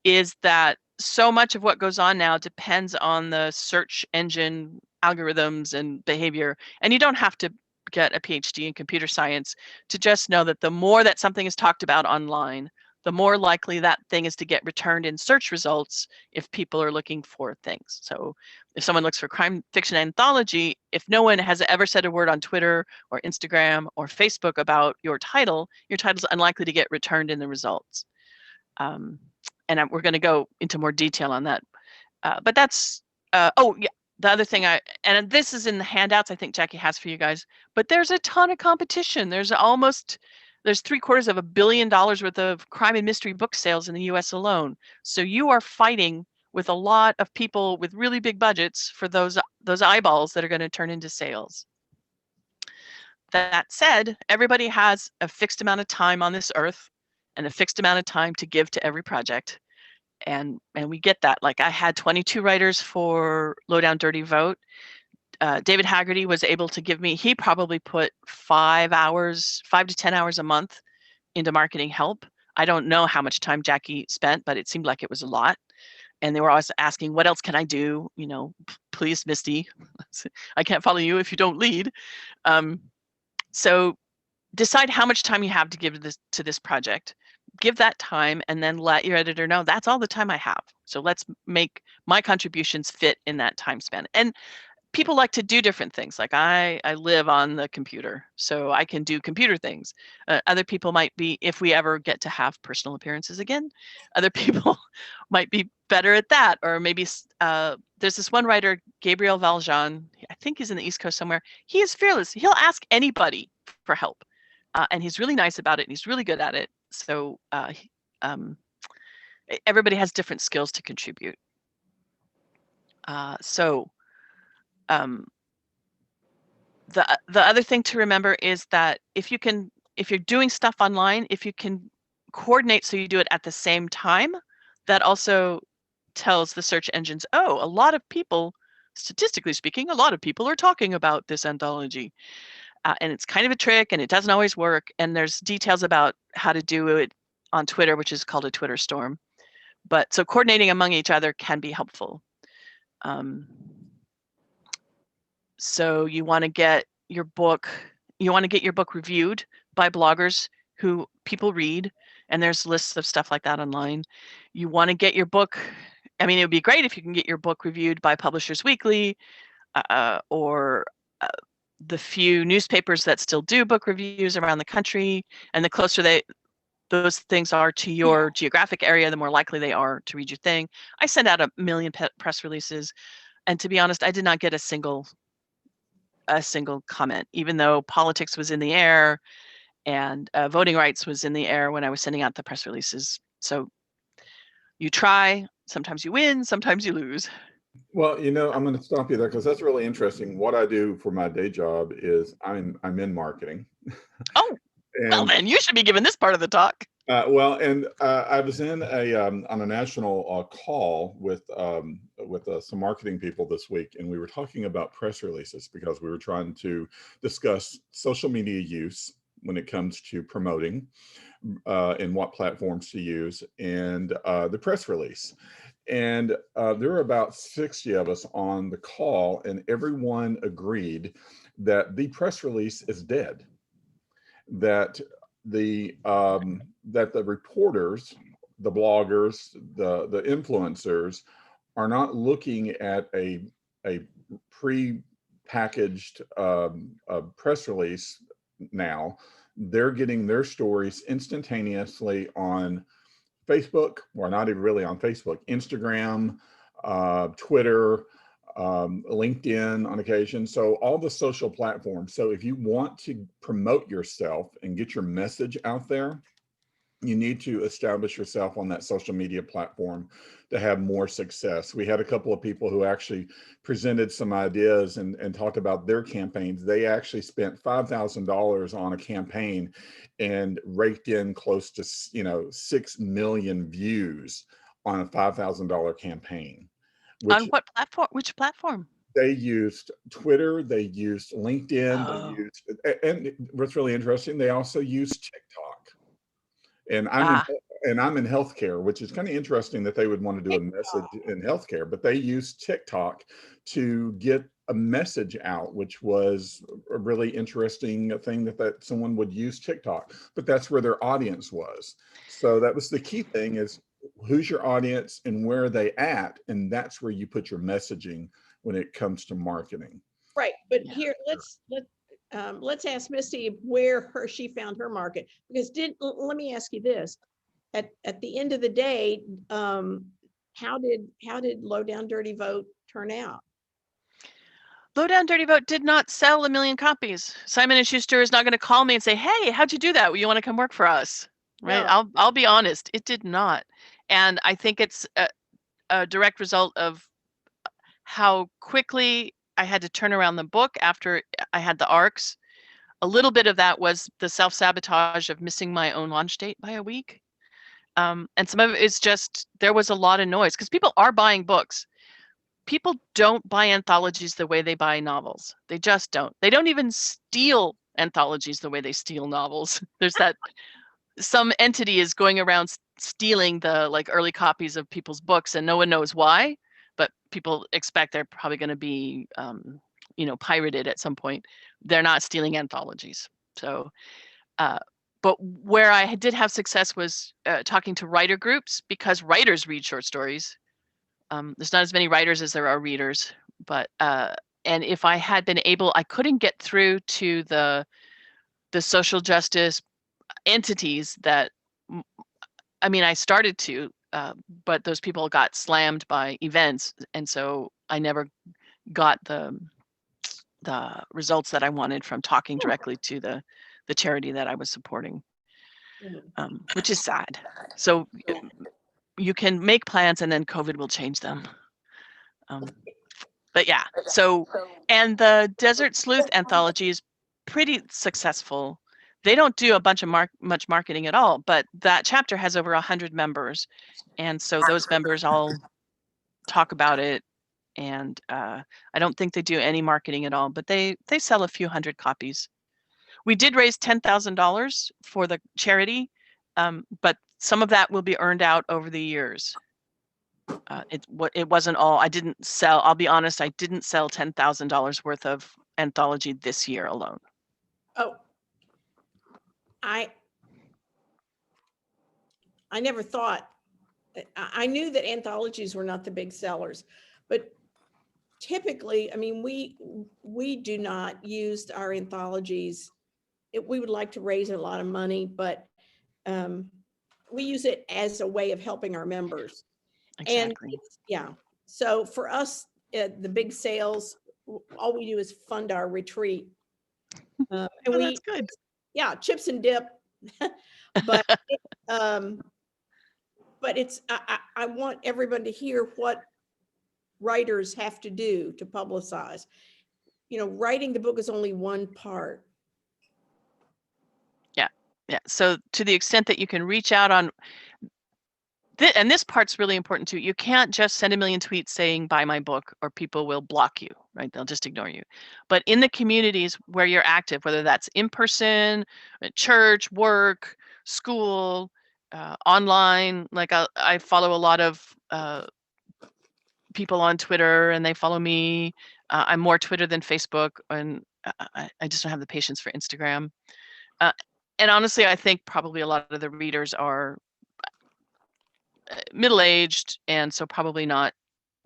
B: is that so much of what goes on now depends on the search engine algorithms and behavior. And you don't have to get a PhD in computer science to just know that the more that something is talked about online, the more likely that thing is to get returned in search results if people are looking for things. So if someone looks for crime fiction anthology, if no one has ever said a word on Twitter or Instagram or Facebook about your title's unlikely to get returned in the results. And we're going to go into more detail on that. But that's, the other thing and this is in the handouts I think Jackie has for you guys, but there's a ton of competition. There's $750 million worth of crime and mystery book sales in the US alone. So you are fighting with a lot of people with really big budgets for those eyeballs that are going to turn into sales. That said, everybody has a fixed amount of time on this earth and a fixed amount of time to give to every project. And we get that. Like I had 22 writers for Low Down Dirty Vote. David Haggerty was able to give me, he probably put 5 to 10 hours a month into marketing help. I don't know how much time Jackie spent, but it seemed like it was a lot. And they were always asking, what else can I do? Please, Mysti, I can't follow you if you don't lead. So decide how much time you have to give to this project. Give that time and then let your editor know that's all the time I have. So let's make my contributions fit in that time span. And people like to do different things. Like I live on the computer, so I can do computer things. Other people might be, if we ever get to have personal appearances again, other people might be better at that. Or maybe there's this one writer, Gabriel Valjean, I think he's in the East Coast somewhere. He is fearless. He'll ask anybody for help. And he's really nice about it. And he's really good at it. So everybody has different skills to contribute. The other thing to remember is that if you're doing stuff online, if you can coordinate so you do it at the same time, that also tells the search engines, oh, a lot of people, statistically speaking, a lot of people are talking about this anthology. And it's kind of a trick and it doesn't always work. And there's details about how to do it on Twitter, which is called a Twitter storm. But so coordinating among each other can be helpful. So you want to get your book reviewed by bloggers who people read, and there's lists of stuff like that online. You want to get your book, I mean, it would be great if you can get your book reviewed by Publishers Weekly or the few newspapers that still do book reviews around the country. And the closer those things are to your geographic area, the more likely they are to read your thing. I send out 1 million press releases, and to be honest, I did not get a single comment, even though politics was in the air and voting rights was in the air when I was sending out the press releases. So you try, sometimes you win, sometimes you lose.
C: Well, I'm going to stop you there because that's really interesting. What I do for my day job is I'm in marketing.
B: Oh, well then you should be giving this part of the talk.
C: I was in on a national call with some marketing people this week, and we were talking about press releases because we were trying to discuss social media use when it comes to promoting and what platforms to use, and the press release. And there were about 60 of us on the call, and everyone agreed that the press release is dead. That the reporters, the bloggers, the influencers are not looking at a pre-packaged press release now. They're getting their stories instantaneously on Facebook, or not even really on Facebook, Instagram, Twitter, LinkedIn on occasion. So all the social platforms. So if you want to promote yourself and get your message out there, you need to establish yourself on that social media platform to have more success. We had a couple of people who actually presented some ideas and talked about their campaigns. They actually spent $5,000 on a campaign and raked in close to 6 million views on a $5,000 campaign.
B: On what platform? Which platform?
C: They used Twitter, they used LinkedIn, they used, and what's really interesting, they also used TikTok. And I'm in healthcare, which is kind of interesting that they would want to do a message in healthcare, but they used TikTok to get a message out, which was a really interesting thing that someone would use TikTok, but that's where their audience was. So that was the key thing, is who's your audience and where are they at? And that's where you put your messaging when it comes to marketing.
A: Right, but here, let's ask Misty where she found her market, because let me ask you this: at the end of the day, how did Low Down Dirty Vote turn out?
B: Low Down Dirty Vote did not sell 1 million copies. Simon & Schuster is not going to call me and say, "Hey, how'd you do that? Well, you want to come work for us?" Right? No. I'll be honest, it did not, and I think it's a direct result of how quickly I had to turn around the book after I had the arcs. A little bit of that was the self-sabotage of missing my own launch date by a week. And some of it is just, there was a lot of noise because people are buying books. People don't buy anthologies the way they buy novels. They just don't. They don't even steal anthologies the way they steal novels. There's that, some entity is going around stealing the early copies of people's books and no one knows why, but people expect they're probably going to be, pirated at some point. They're not stealing anthologies. So, but where I did have success was talking to writer groups, because writers read short stories. There's not as many writers as there are readers, but and if I had been able, I couldn't get through to the social justice entities that, I mean, I started to, but those people got slammed by events, and so I never got the results that I wanted from talking directly to the charity that I was supporting, which is sad. So you can make plans and then COVID will change them. But yeah, so, and the Desert Sleuth anthology is pretty successful. They don't do a bunch of much marketing at all, but that chapter has over 100 members. And so those members all talk about it. And I don't think they do any marketing at all, but they sell a few hundred copies. We did raise $10,000 for the charity, but some of that will be earned out over the years. It wasn't all. I didn't sell. I'll be honest. I didn't sell $10,000 worth of anthology this year alone.
A: Oh, I never thought. I knew that anthologies were not the big sellers, but typically, I mean, we do not use our anthologies. We would like to raise a lot of money, but we use it as a way of helping our members.
B: Exactly.
A: And yeah, so for us, the big sales, all we do is fund our retreat. And
B: Oh, that's good.
A: Yeah, chips and dip. But but it's I want everyone to hear what writers have to do to publicize. You know, writing the book is only one part.
B: Yeah. So to the extent that you can reach out on, and this part's really important too. You can't just send a million tweets saying buy my book, or people will block you, right? They'll just ignore you. But in the communities where you're active, whether that's in person, at church, work, school, online, like I follow a lot of people on Twitter, and they follow me. I'm more Twitter than Facebook, and I just don't have the patience for Instagram. And honestly, I think probably a lot of the readers are middle-aged, and so probably not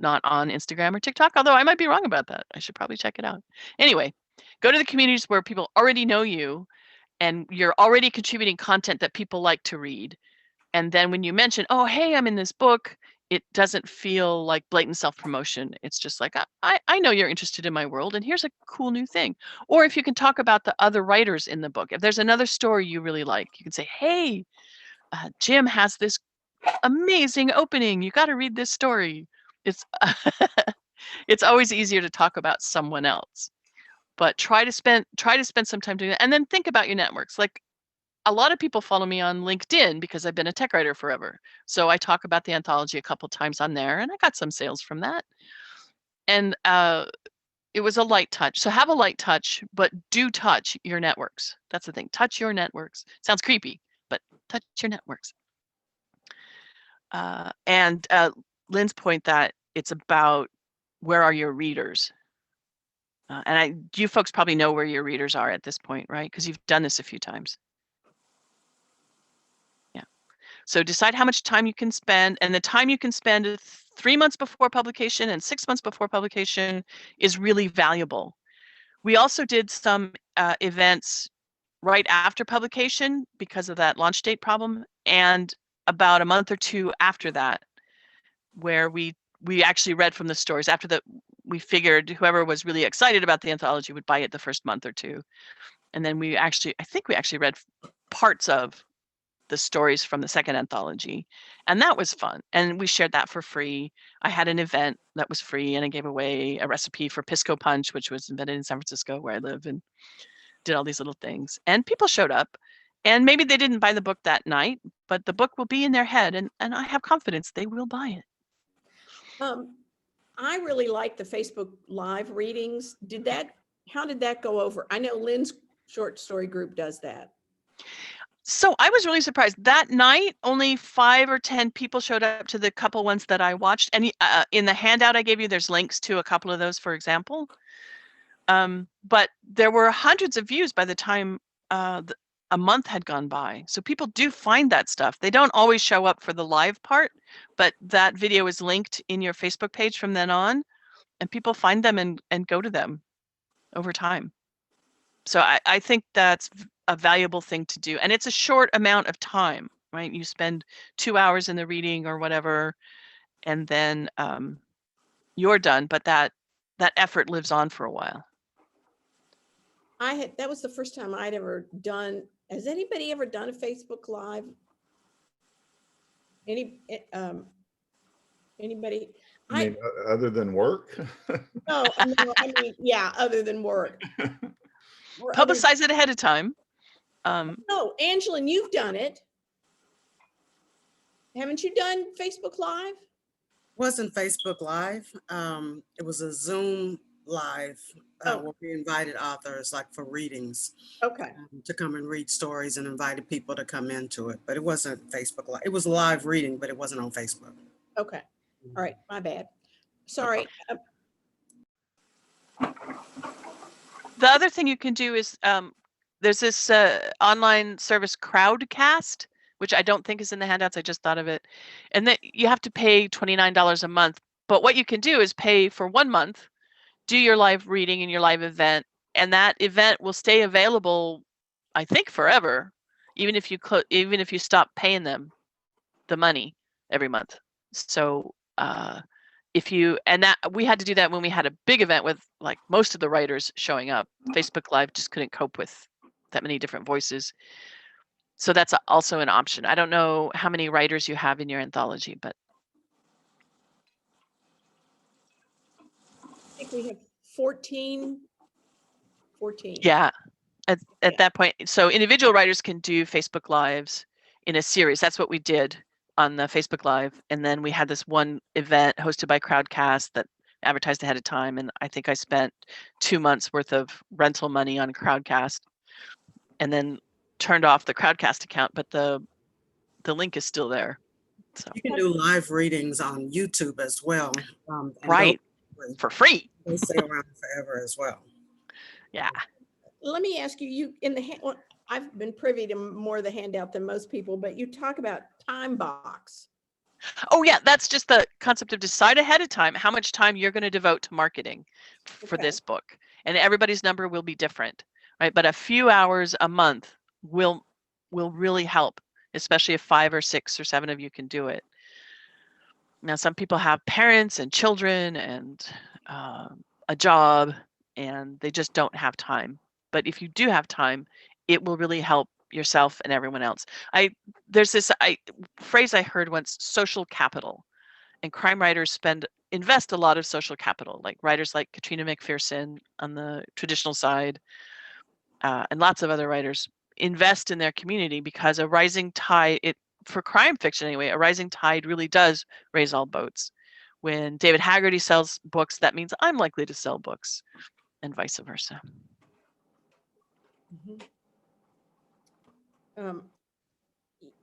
B: on Instagram or TikTok, although I might be wrong about that. I should probably check it out. Anyway, go to the communities where people already know you and you're already contributing content that people like to read. And then when you mention, oh, hey, I'm in this book, it doesn't feel like blatant self-promotion. It's just like, I know you're interested in my world, and here's a cool new thing. Or if you can talk about the other writers in the book, if there's another story you really like, you can say, hey, Jim has this amazing opening. You got to read this story. It's it's always easier to talk about someone else, but try to spend some time doing that, and then think about your networks. Like, a lot of people follow me on LinkedIn because I've been a tech writer forever. So I talk about the anthology a couple times on there, and I got some sales from that. And it was a light touch. So have a light touch, but do touch your networks. That's the thing. Touch your networks. Sounds creepy, but touch your networks. And Lynn's point that it's about where are your readers. And you folks probably know where your readers are at this point, right? Because you've done this a few times. Yeah. So decide how much time you can spend, and the time you can spend 3 months before publication and 6 months before publication is really valuable. We also did some events right after publication because of that launch date problem, and about a month or two after that, where we actually read from the stories. After that, we figured whoever was really excited about the anthology would buy it the first month or two. And then I think we actually read parts of the stories from the second anthology, and that was fun. And we shared that for free. I had an event that was free, and I gave away a recipe for Pisco Punch, which was invented in San Francisco where I live, and did all these little things. And people showed up, and maybe they didn't buy the book that night, but the book will be in their head, and I have confidence they will buy it.
A: I really like the Facebook Live readings. How did that go over? I know Lynn's short story group does that.
B: So I was really surprised. That night, only 5 or 10 people showed up to the couple ones that I watched. And in the handout I gave you, there's links to a couple of those, for example. But there were hundreds of views by the time a month had gone by. So people do find that stuff. They don't always show up for the live part, but that video is linked in your Facebook page from then on, and people find them and go to them over time. So I think that's a valuable thing to do. And it's a short amount of time, right? You spend 2 hours in the reading or whatever, and then you're done, but that effort lives on for a while.
A: That was the first time I'd ever done. Has anybody ever done a Facebook Live? Anybody?
C: I mean, other than work?
A: No, I mean, yeah, other than work. Or other-
B: Publicize it ahead of time.
A: No, Angela, you've done it. Haven't you done Facebook Live?
F: Wasn't Facebook Live. It was a Zoom Live
A: Oh.
F: where we invited authors like for readings
A: Okay.
F: to come and read stories and invited people to come into it. But it wasn't Facebook Live. It was a live reading, but it wasn't on Facebook.
A: Okay. All right. My bad. Sorry.
B: The other thing you can do is there's this online service Crowdcast, which I don't think is in the handouts. I just thought of it. And that you have to pay $29 a month. But what you can do is pay for 1 month, do your live reading and your live event, and that event will stay available, I think, forever, even if you stop paying them the money every month. So we had to do that when we had a big event with like most of the writers showing up. Facebook Live just couldn't cope with that many different voices. So that's also an option. I don't know how many writers you have in your anthology, but
A: I think we have 14.
B: yeah, at that point. So individual writers can do Facebook Lives in a series. That's what we did on the Facebook Live. And then we had this one event hosted by Crowdcast that advertised ahead of time. And I think I spent 2 months worth of rental money on Crowdcast and then turned off the Crowdcast account, but the link is still there. So
F: You can do live readings on YouTube as well. And
B: right,
F: those-
B: for free.
F: They stay around forever as well.
B: Yeah.
A: Let me ask you, well, I've been privy to more of the handout than most people, but you talk about time box.
B: Oh yeah, that's just the concept of decide ahead of time how much time you're going to devote to marketing for
A: Okay.
B: this book. And everybody's number will be different, right? But a few hours a month will really help, especially if 5 or 6 or 7 of you can do it. Now, some people have parents and children and a job, and they just don't have time. But if you do have time, it will really help yourself and everyone else. There's this phrase I heard once: social capital, and crime writers invest a lot of social capital, like writers like Katrina McPherson on the traditional side, and lots of other writers invest in their community because a rising tide, for crime fiction anyway, a rising tide really does raise all boats. When David Haggerty sells books, that means I'm likely to sell books, and vice versa.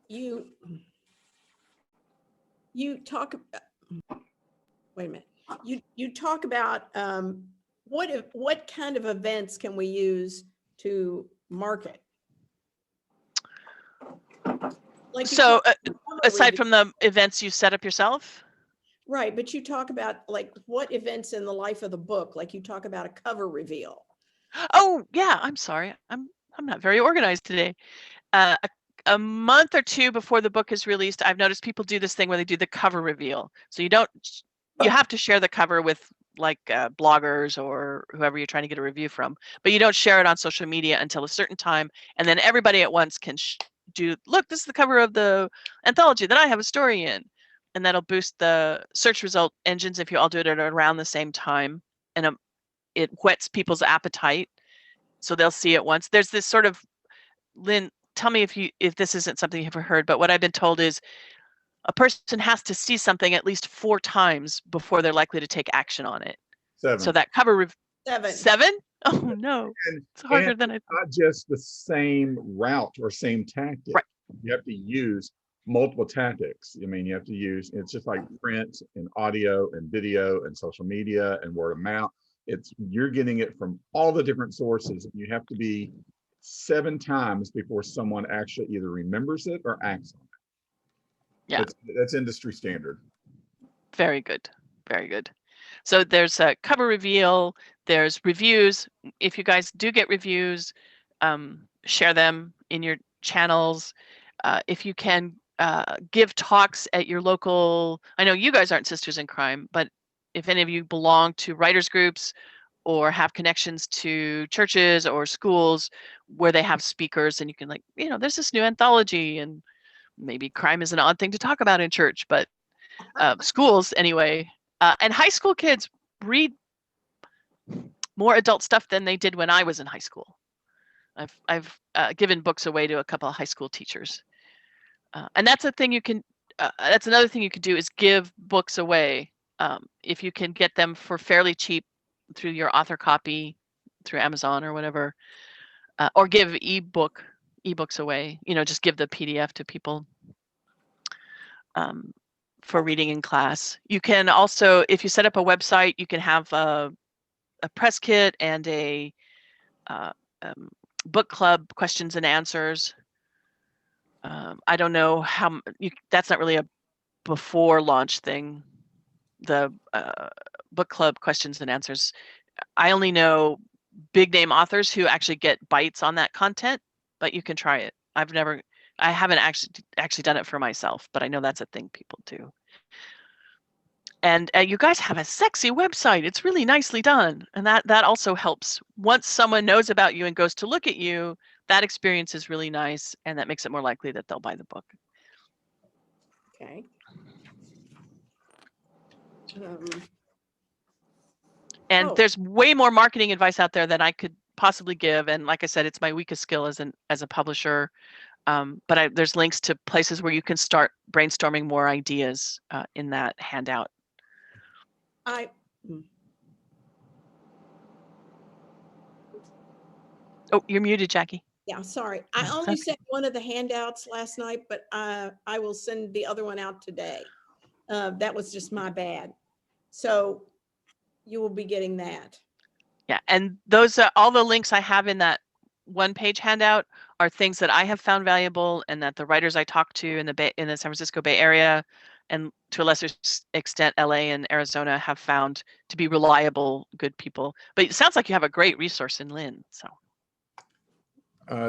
A: You talk. Wait a minute. You talk about what kind of events can we use to market? Like
B: So aside
A: review.
B: from the events you set up yourself?
A: Right, but you talk about like what events in the life of the book, like you talk about a cover reveal.
B: Oh yeah, I'm sorry. I'm not very organized today. A month or 2 before the book is released, I've noticed people do this thing where they do the cover reveal. So you have to share the cover with like bloggers or whoever you're trying to get a review from, but you don't share it on social media until a certain time, and then everybody at once can look, this is the cover of the anthology that I have a story in, and that'll boost the search result engines if you all do it at around the same time, and it whets people's appetite, so they'll see it once. There's this sort of, Lynn, tell me if this isn't something you've ever heard, but what I've been told is a person has to see something at least 4 times before they're likely to take action on it.
C: 7.
B: So that cover
A: 7.
B: 7? Oh no, it's harder than I thought.
C: Not just the same route or same tactic.
B: Right.
C: You have to use multiple tactics. I mean, you have to use, it's just like print and audio and video and social media and word of mouth. You're getting it from all the different sources. You have to be 7 times before someone actually either remembers it or acts on it.
B: Yeah.
C: That's industry standard.
B: Very good. Very good. So there's a cover reveal, there's reviews. If you guys do get reviews, share them in your channels. If you can give talks at your local, I know you guys aren't Sisters in Crime, but if any of you belong to writers groups or have connections to churches or schools where they have speakers, and you can there's this new anthology, and maybe crime is an odd thing to talk about in church, but schools anyway, And high school kids read more adult stuff than they did when I was in high school. I've given books away to a couple of high school teachers, and that's a thing you can. That's another thing you could do is give books away if you can get them for fairly cheap through your author copy, through Amazon or whatever, or give ebooks away. You know, just give the PDF to people for reading in class. You can also, if you set up a website, you can have a press kit and a book club questions and answers. I don't know how that's not really a before launch thing. The book club questions and answers. I only know big name authors who actually get bites on that content, but you can try it. I haven't actually done it for myself, but I know that's a thing people do. And you guys have a sexy website. It's really nicely done. And that also helps. Once someone knows about you and goes to look at you, that experience is really nice. And that makes it more likely that they'll buy the book.
A: Okay.
B: And there's way more marketing advice out there than I could possibly give. And like I said, it's my weakest skill as a publisher. But there's links to places where you can start brainstorming more ideas in that handout. Oh, you're muted, Jackie.
A: Yeah, sorry. I only sent one of the handouts last night, but I will send the other one out today. That was just my bad. So you will be getting that.
B: Yeah, and those all the links I have in that one-page handout are things that I have found valuable and that the writers I talk to in the San Francisco Bay Area and to a lesser extent LA and Arizona have found to be reliable, good people. But it sounds like you have a great resource in Lynn. So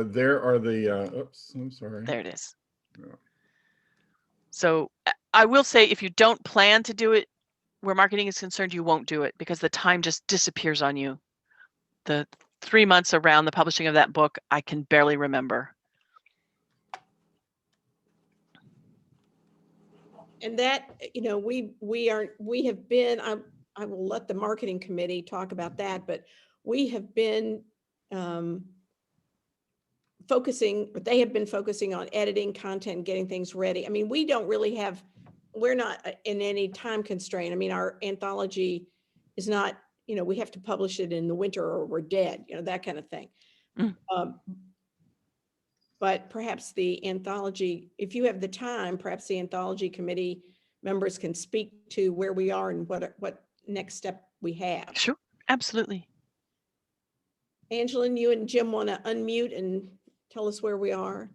C: there are the oops, I'm sorry.
B: There it is.
C: Yeah.
B: So I will say, if you don't plan to do it where marketing is concerned, you won't do it because the time just disappears on you. The 3 months around the publishing of that book, I can barely remember.
A: And that, you know, we have been, I will let the marketing committee talk about that, but we have been they have been focusing on editing content, getting things ready. I mean, we don't really we're not in any time constraint. I mean, our anthology is not, you know, we have to publish it in the winter or we're dead, you know, that kind of thing. But perhaps the anthology, if you have the time, perhaps the anthology committee members can speak to where we are and what next step we have.
B: Sure, absolutely.
A: Angela, you and Jim want to unmute and tell us where we are?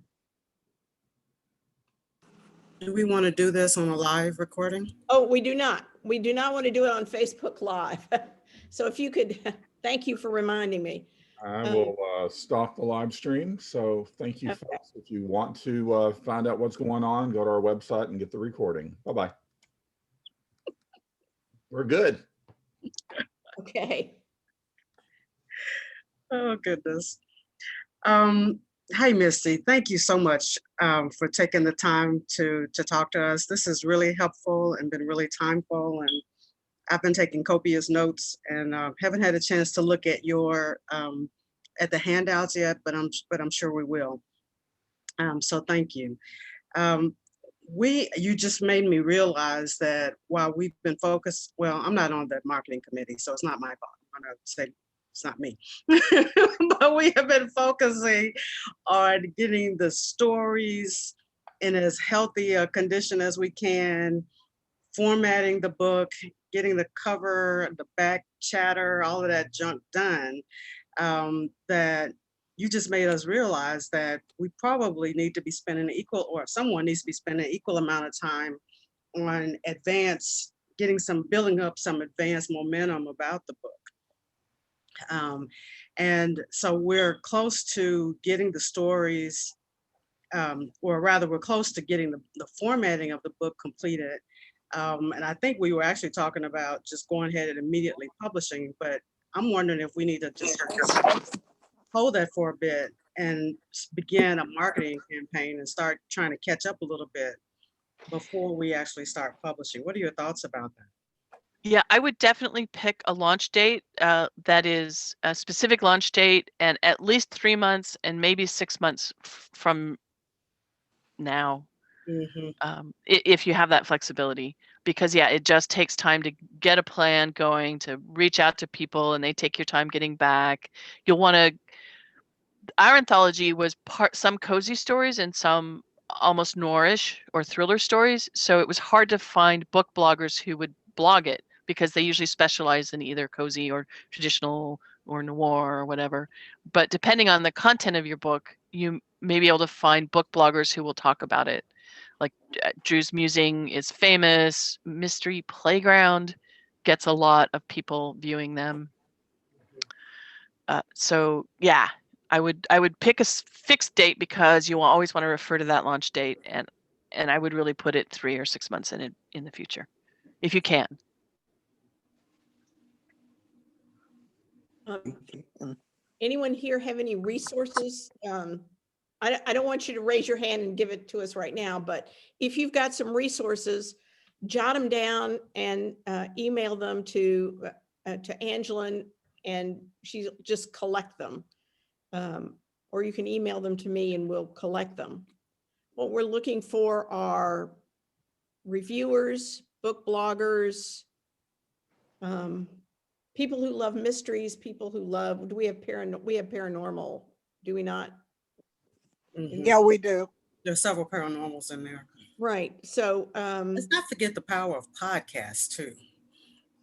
F: Do we want to do this on a live recording?
A: Oh, we do not. We do not want to do it on Facebook Live. So if you could, thank you for reminding me.
C: I will stop the live stream. So thank you, folks. If you want to find out what's going on, go to our website and get the recording. Bye-bye. We're good.
A: Okay.
F: Oh, goodness. Hi, Misty. Thank you so much for taking the time to talk to us. This is really helpful and been really timeful. And I've been taking copious notes and haven't had a chance to look at your at the handouts yet, but I'm sure we will. So thank you. You just made me realize that while we've been focused, well, I'm not on the marketing committee, so it's not my fault. I'm gonna say it's not me, but we have been focusing on getting the stories in as healthy a condition as we can, formatting the book, getting the cover, the back chatter, all of that junk done, that you just made us realize that we probably need to be spending someone needs to be spending an equal amount of time on building up some advanced momentum about the book. And so we're close to getting the stories, or rather we're close to getting the formatting of the book completed. And I think we were actually talking about just going ahead and immediately publishing, but I'm wondering if we need to just hold that for a bit and begin a marketing campaign and start trying to catch up a little bit before we actually start publishing. What are your thoughts about that?
B: Yeah, I would definitely pick a launch date that is a specific launch date and at least 3 months and maybe 6 months from now,
F: Mhm.
B: if you have that flexibility. Because yeah, it just takes time to get a plan going, to reach out to people, and they take your time getting back. You'll want to. Our anthology was some cozy stories and some almost noirish or thriller stories. So it was hard to find book bloggers who would blog it because they usually specialize in either cozy or traditional or noir or whatever. But depending on the content of your book, you may be able to find book bloggers who will talk about it. Like Drew's Musing is famous. Mystery Playground gets a lot of people viewing them. So yeah, I would pick a fixed date because you will always want to refer to that launch date, and I would really put it 3 or 6 months in the future, if you can.
A: Anyone here have any resources? I don't want you to raise your hand and give it to us right now, but if you've got some resources, jot them down and email them to Angela, and she'll just collect them. Or you can email them to me and we'll collect them. What we're looking for are reviewers, book bloggers, people who love mysteries, people who love, do we have paranormal, do we not?
F: Mhm.
E: Yeah, we do.
F: There's several paranormals in there.
A: Right, so
F: Let's not forget the power of podcasts too.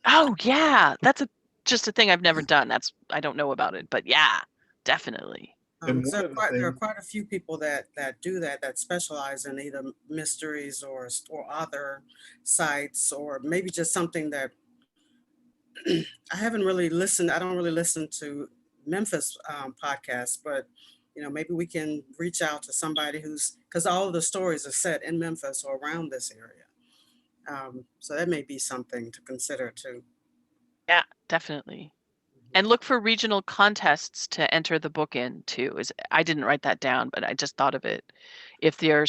B: Oh yeah, that's just a thing I've never done. I don't know about it, but yeah, definitely.
C: And one
F: So
C: of the
F: there are
C: things-
F: quite a few people that do that specialize in either mysteries or other sites, or maybe just something that I haven't really listened. I don't really listen to Memphis podcasts, but maybe we can reach out to somebody because all of the stories are set in Memphis or around this area. So that may be something to consider too.
B: Yeah, definitely. And look for regional contests to enter the book in too. I didn't write that down, but I just thought of it. If there are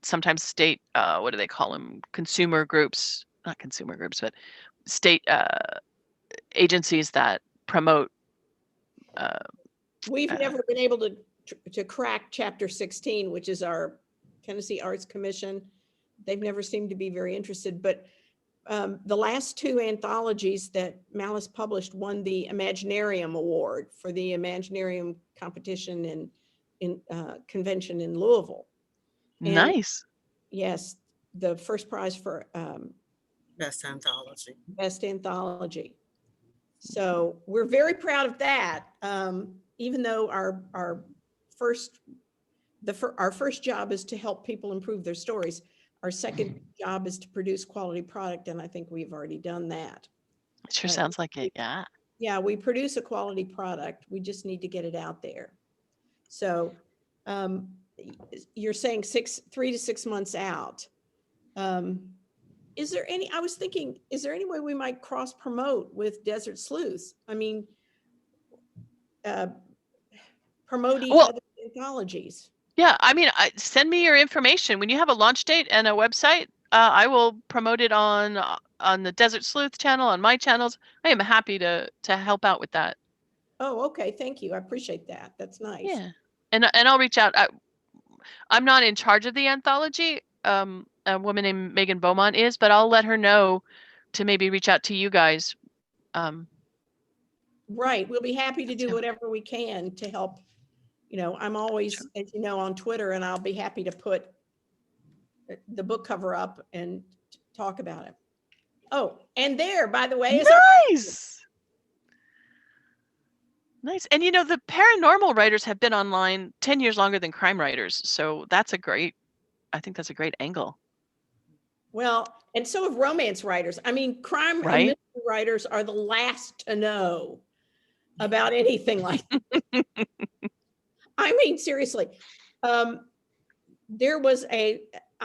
B: sometimes state, what do they call them? Consumer groups, not consumer groups, but state agencies that promote.
A: we've never been able to crack chapter 16, which is our Tennessee Arts Commission. They've never seemed to be very interested, but the last 2 anthologies that Malice published won the Imaginarium Award for the Imaginarium competition in convention in Louisville. And
B: Nice.
A: yes, the first prize for
F: Best anthology.
A: best anthology. So we're very proud of that. Even though our first job is to help people improve their stories, our second job is to produce quality product, and I think we've already done that.
B: It sure sounds like it. Yeah.
A: Yeah, we produce a quality product. We just need to get it out there. So you're saying 3 to 6 months out. Is there any, I was thinking, is there any way we might cross promote with Desert Sleuth? I mean, promote each other's anthologies.
B: Yeah, I mean, send me your information. When you have a launch date and a website, I will promote it on the Desert Sleuth channel, on my channels. I am happy to help out with that.
A: Oh, okay. Thank you. I appreciate that. That's nice.
B: Yeah, and I'll reach out. I'm not in charge of the anthology. A woman named Megan Beaumont is, but I'll let her know to maybe reach out to you guys.
A: Right. We'll be happy to do whatever we can to help. I'm always, as you know, on Twitter, and I'll be happy to put the book cover up and talk about it. Oh, and there, by the way, is
B: nice. Nice. And the paranormal writers have been online 10 years longer than crime writers. So I think that's a great angle.
A: Well, and so have romance writers. I mean, crime and mystery writers are the last to know about anything like that. I mean, seriously, I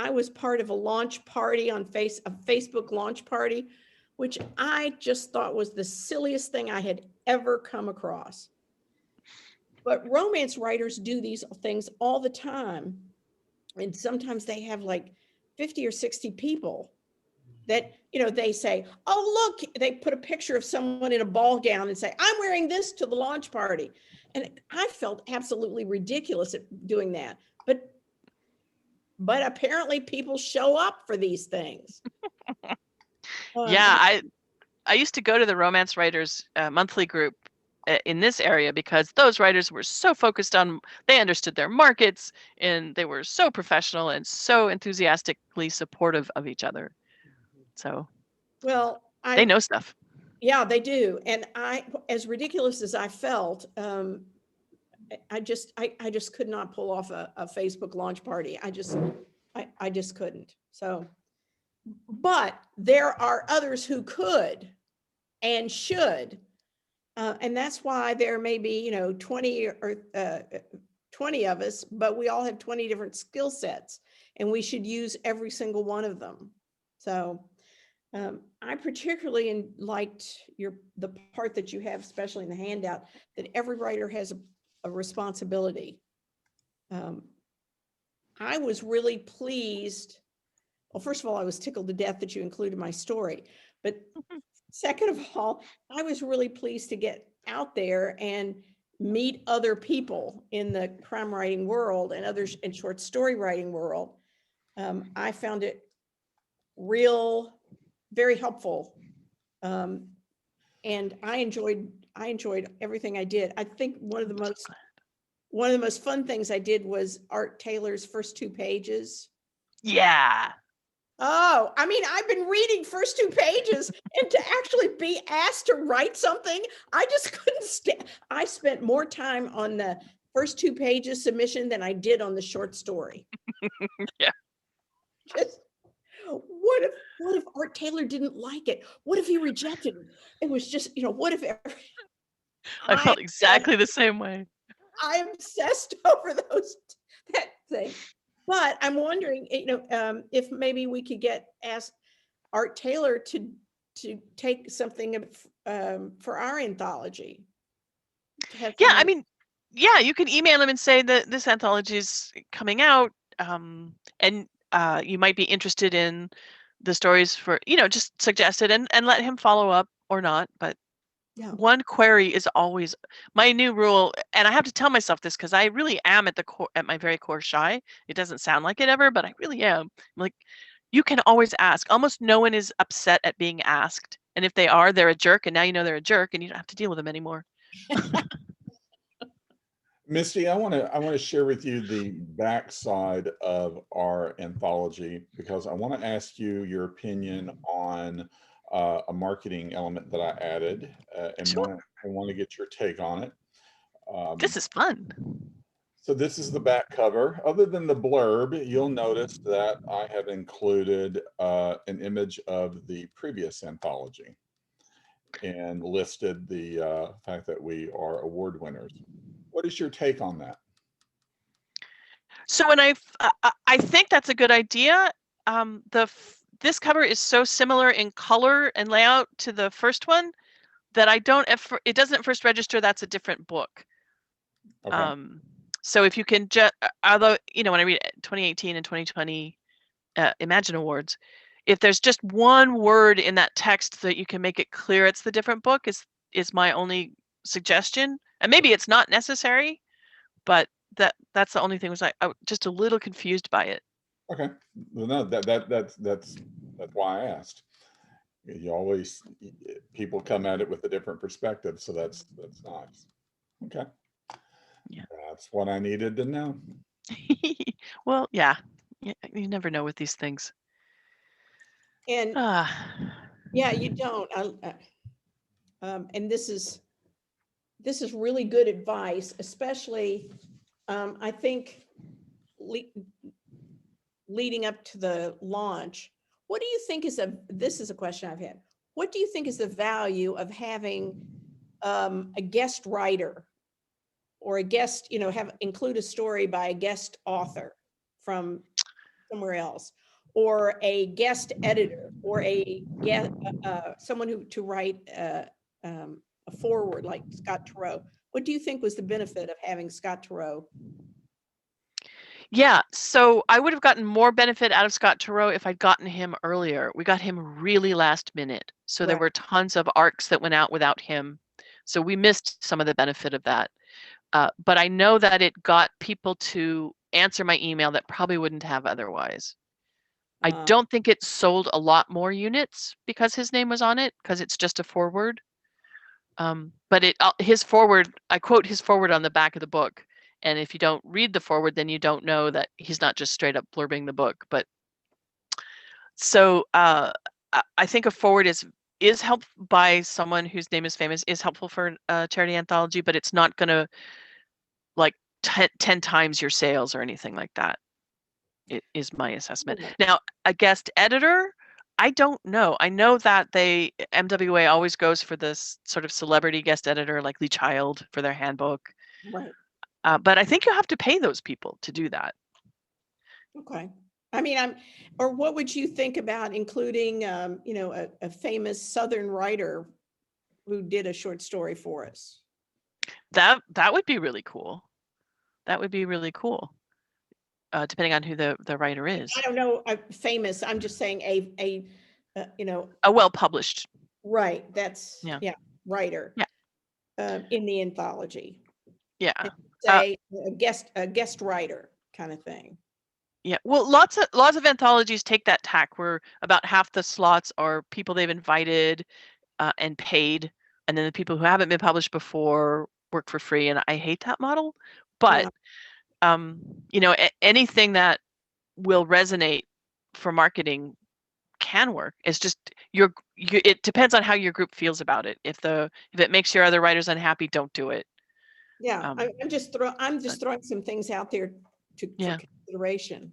A: was part of a launch party a Facebook launch party, which I just thought was the silliest thing I had ever come across. But romance writers do these things all the time. And sometimes they have like 50 or 60 people. that, you know, they say, oh, look, they put a picture of someone in a ball gown and say, I'm wearing this to the launch party. And I felt absolutely ridiculous at doing that. But apparently people show up for these things.
B: Yeah, I used to go to the romance writers monthly group in this area because those writers were so focused on, they understood their markets and they were so professional and so enthusiastically supportive of each other. So
A: Well,
B: they know stuff.
A: Yeah, they do. And as ridiculous as I felt, I just could not pull off a Facebook launch party. I just couldn't. So, but there are others who could and should. And that's why there may be, you know, 20 or 20 of us, but we all have 20 different skill sets and we should use every single one of them. So I particularly liked the part that you have, especially in the handout, that every writer has a responsibility. I was really pleased. Well, first of all, I was tickled to death that you included my story. But second of all, I was really pleased to get out there and meet other people in the crime writing world and others in short story writing world. I found it very helpful. And I enjoyed everything I did. I think one of the most fun things I did was Art Taylor's first 2 pages.
B: Yeah.
A: Oh, I mean, I've been reading first 2 pages and to actually be asked to write something, I just couldn't stand. I spent more time on the first 2 pages submission than I did on the short story.
B: Yeah.
A: Just, what if Art Taylor didn't like it? What if he rejected it? It was just, you know, what if
B: I felt exactly the same way.
A: I obsessed over that thing. But I'm wondering, you know, if maybe we could ask Art Taylor to take something for our anthology.
B: Yeah, I mean, yeah, you can email him and say that this anthology is coming out, and you might be interested in the stories for, you know, just suggest it and let him follow up or not. But
A: yeah,
B: one query is always my new rule, and I have to tell myself this because I really am at the core, at my very core, shy. It doesn't sound like it ever, but I really am. Like, you can always ask. Almost no one is upset at being asked, and if they are, they're a jerk, and now you know they're a jerk, and you don't have to deal with them anymore.
C: Mysti, I want to share with you the backside of our anthology because I want to ask you your opinion on a marketing element that I added, and
B: Sure.
C: I want to get your take on it.
B: This is fun.
C: So this is the back cover. Other than the blurb, you'll notice that I have included an image of the previous anthology and listed the fact that we are award winners. What is your take on that?
B: So when I think that's a good idea. This cover is so similar in color and layout to the first one that it doesn't first register that's a different book.
C: Okay.
B: So if you can just, although, you know, when I read 2018 and 2020 Imagine Awards, if there's just one word in that text that you can make it clear it's the different book is my only suggestion. And maybe it's not necessary, but that's the only thing. Was I just a little confused by it.
C: Okay. Well, no, that's why I asked. You always, people come at it with a different perspective, so that's nice. Okay.
B: Yeah.
C: That's what I needed to know.
B: Well, yeah, you never know with these things.
A: and yeah, you don't. And this is really good advice, especially I think leading up to the launch. What do you think this is a question I've had. What do you think is the value of having a guest writer or a guest, you know, include a story by a guest author from somewhere else, or a guest editor, or a guest, someone to write a foreword like Scott Turow? What do you think was the benefit of having Scott Turow?
B: Yeah, so I would have gotten more benefit out of Scott Turow if I'd gotten him earlier. We got him really last minute. So there
A: Right.
B: were tons of arcs that went out without him. So we missed some of the benefit of that. But I know that it got people to answer my email that probably wouldn't have otherwise. I don't think it sold a lot more units because his name was on it, because it's just a forward. But his forward, I quote his forward on the back of the book. And if you don't read the forward, then you don't know that he's not just straight up blurbing the book. But so I think a forward is helped by someone whose name is famous, is helpful for a charity anthology, but it's not going to like 10 times your sales or anything like that. It is my assessment. Now, a guest editor, I don't know. I know that MWA always goes for this sort of celebrity guest editor like Lee Child for their handbook.
A: Right.
B: But I think you have to pay those people to do that.
A: Okay. I mean, or what would you think about including, a famous Southern writer who did a short story for us?
B: That would be really cool. That would be really cool. Depending on who the writer is.
A: I don't know, famous. I'm just saying a
B: well-published.
A: Right. That's writer.
B: Yeah.
A: In the anthology.
B: Yeah.
A: Say a guest writer kind of thing.
B: Yeah. Well, lots of anthologies take that tack where about half the slots are people they've invited and paid, and then the people who haven't been published before work for free. And I hate that model, but anything that will resonate for marketing can work. It's just it depends on how your group feels about it. If it makes your other writers unhappy, don't do it.
A: Yeah, I'm just throwing some things out there for consideration.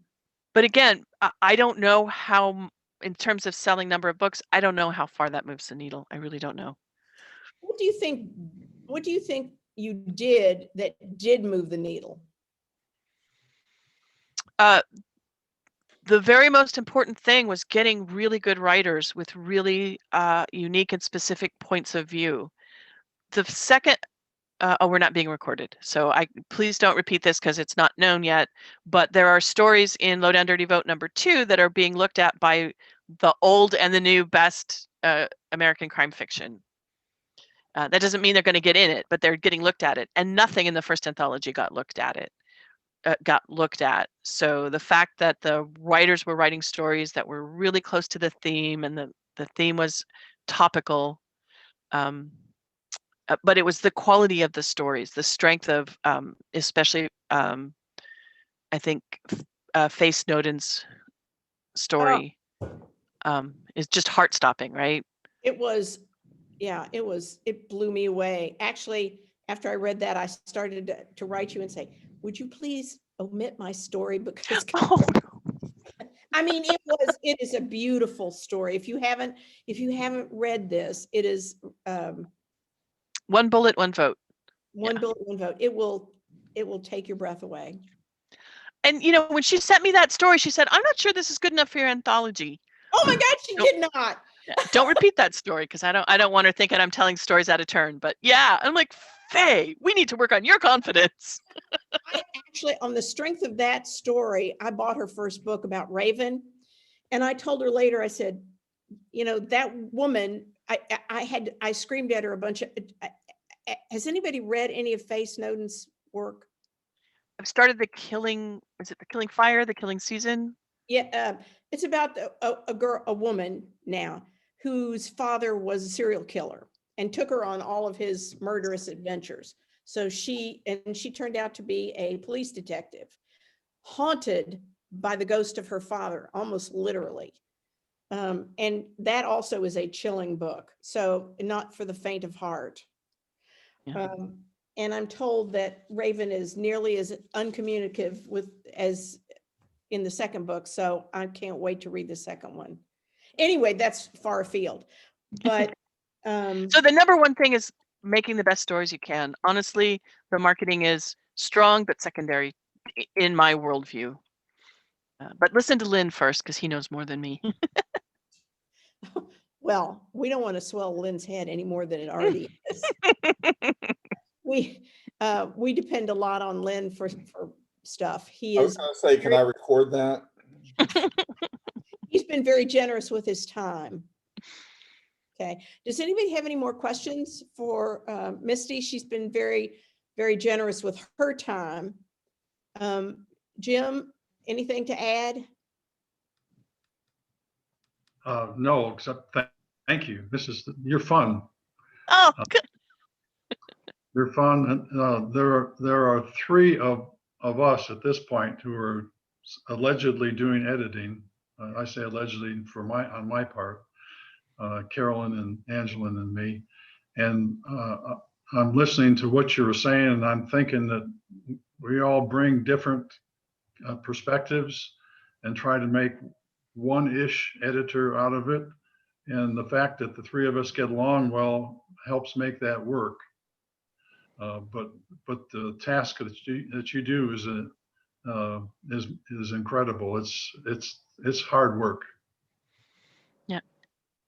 B: But again, I don't know how, in terms of selling number of books, I don't know how far that moves the needle. I really don't know.
A: What do you think you did that did move the needle?
B: The very most important thing was getting really good writers with really unique and specific points of view. The second, we're not being recorded, so please don't repeat this because it's not known yet, but there are stories in Low Down Dirty Vote #2 that are being looked at by the old and the new best American crime fiction. That doesn't mean they're going to get in it, but they're getting looked at it, and nothing in the first anthology got looked at. So the fact that the writers were writing stories that were really close to the theme, and the theme was topical, but it was the quality of the stories, the strength of especially I think Faye Snowden's story is just heart-stopping, right?
A: It was, it blew me away. Actually, after I read that, I started to write you and say, would you please omit my story? Because I mean, it is a beautiful story. If you haven't read this, it is
B: One bullet, one vote.
A: One bullet, one vote. It will take your breath away.
B: And when she sent me that story, she said, I'm not sure this is good enough for your anthology.
A: Oh my God, she did not.
B: Don't repeat that story, because I don't want her thinking I'm telling stories out of turn. But yeah, I'm like, Faye, we need to work on your confidence.
A: I actually, on the strength of that story, I bought her first book about Raven. And I told her later, I said, that woman, I screamed at her a bunch of, has anybody read any of Faye Snowden's work?
B: I've started The Killing Fire, The Killing Season?
A: Yeah, it's about a woman now whose father was a serial killer and took her on all of his murderous adventures. So she turned out to be a police detective, haunted by the ghost of her father, almost literally. And that also is a chilling book. So not for the faint of heart.
B: Yeah.
A: And I'm told that Raven is nearly as uncommunicative as in the second book. So I can't wait to read the second one. Anyway, that's far afield. But
B: so the number one thing is making the best stories you can. Honestly, the marketing is strong but secondary in my worldview. But listen to Lynn first, because he knows more than me.
A: Well, we don't want to swell Lynn's head any more than it already is. We depend a lot on Lynn for stuff. He
C: I was
A: is,
C: gonna say, can I record that?
A: he's been very generous with his time. Okay, does anybody have any more questions for Misty? She's been very, very generous with her time. Jim, anything to add?
G: No, except thank you. You're fun.
B: Oh, good.
G: You're fun. And there are three of us at this point who are allegedly doing editing. I say allegedly on my part, Carolyn and Angelin and me. And I'm listening to what you were saying, and I'm thinking that we all bring different perspectives and try to make one-ish editor out of it. And the fact that the three of us get along well helps make that work. But the task that you do is incredible. It's hard work.
B: Yeah.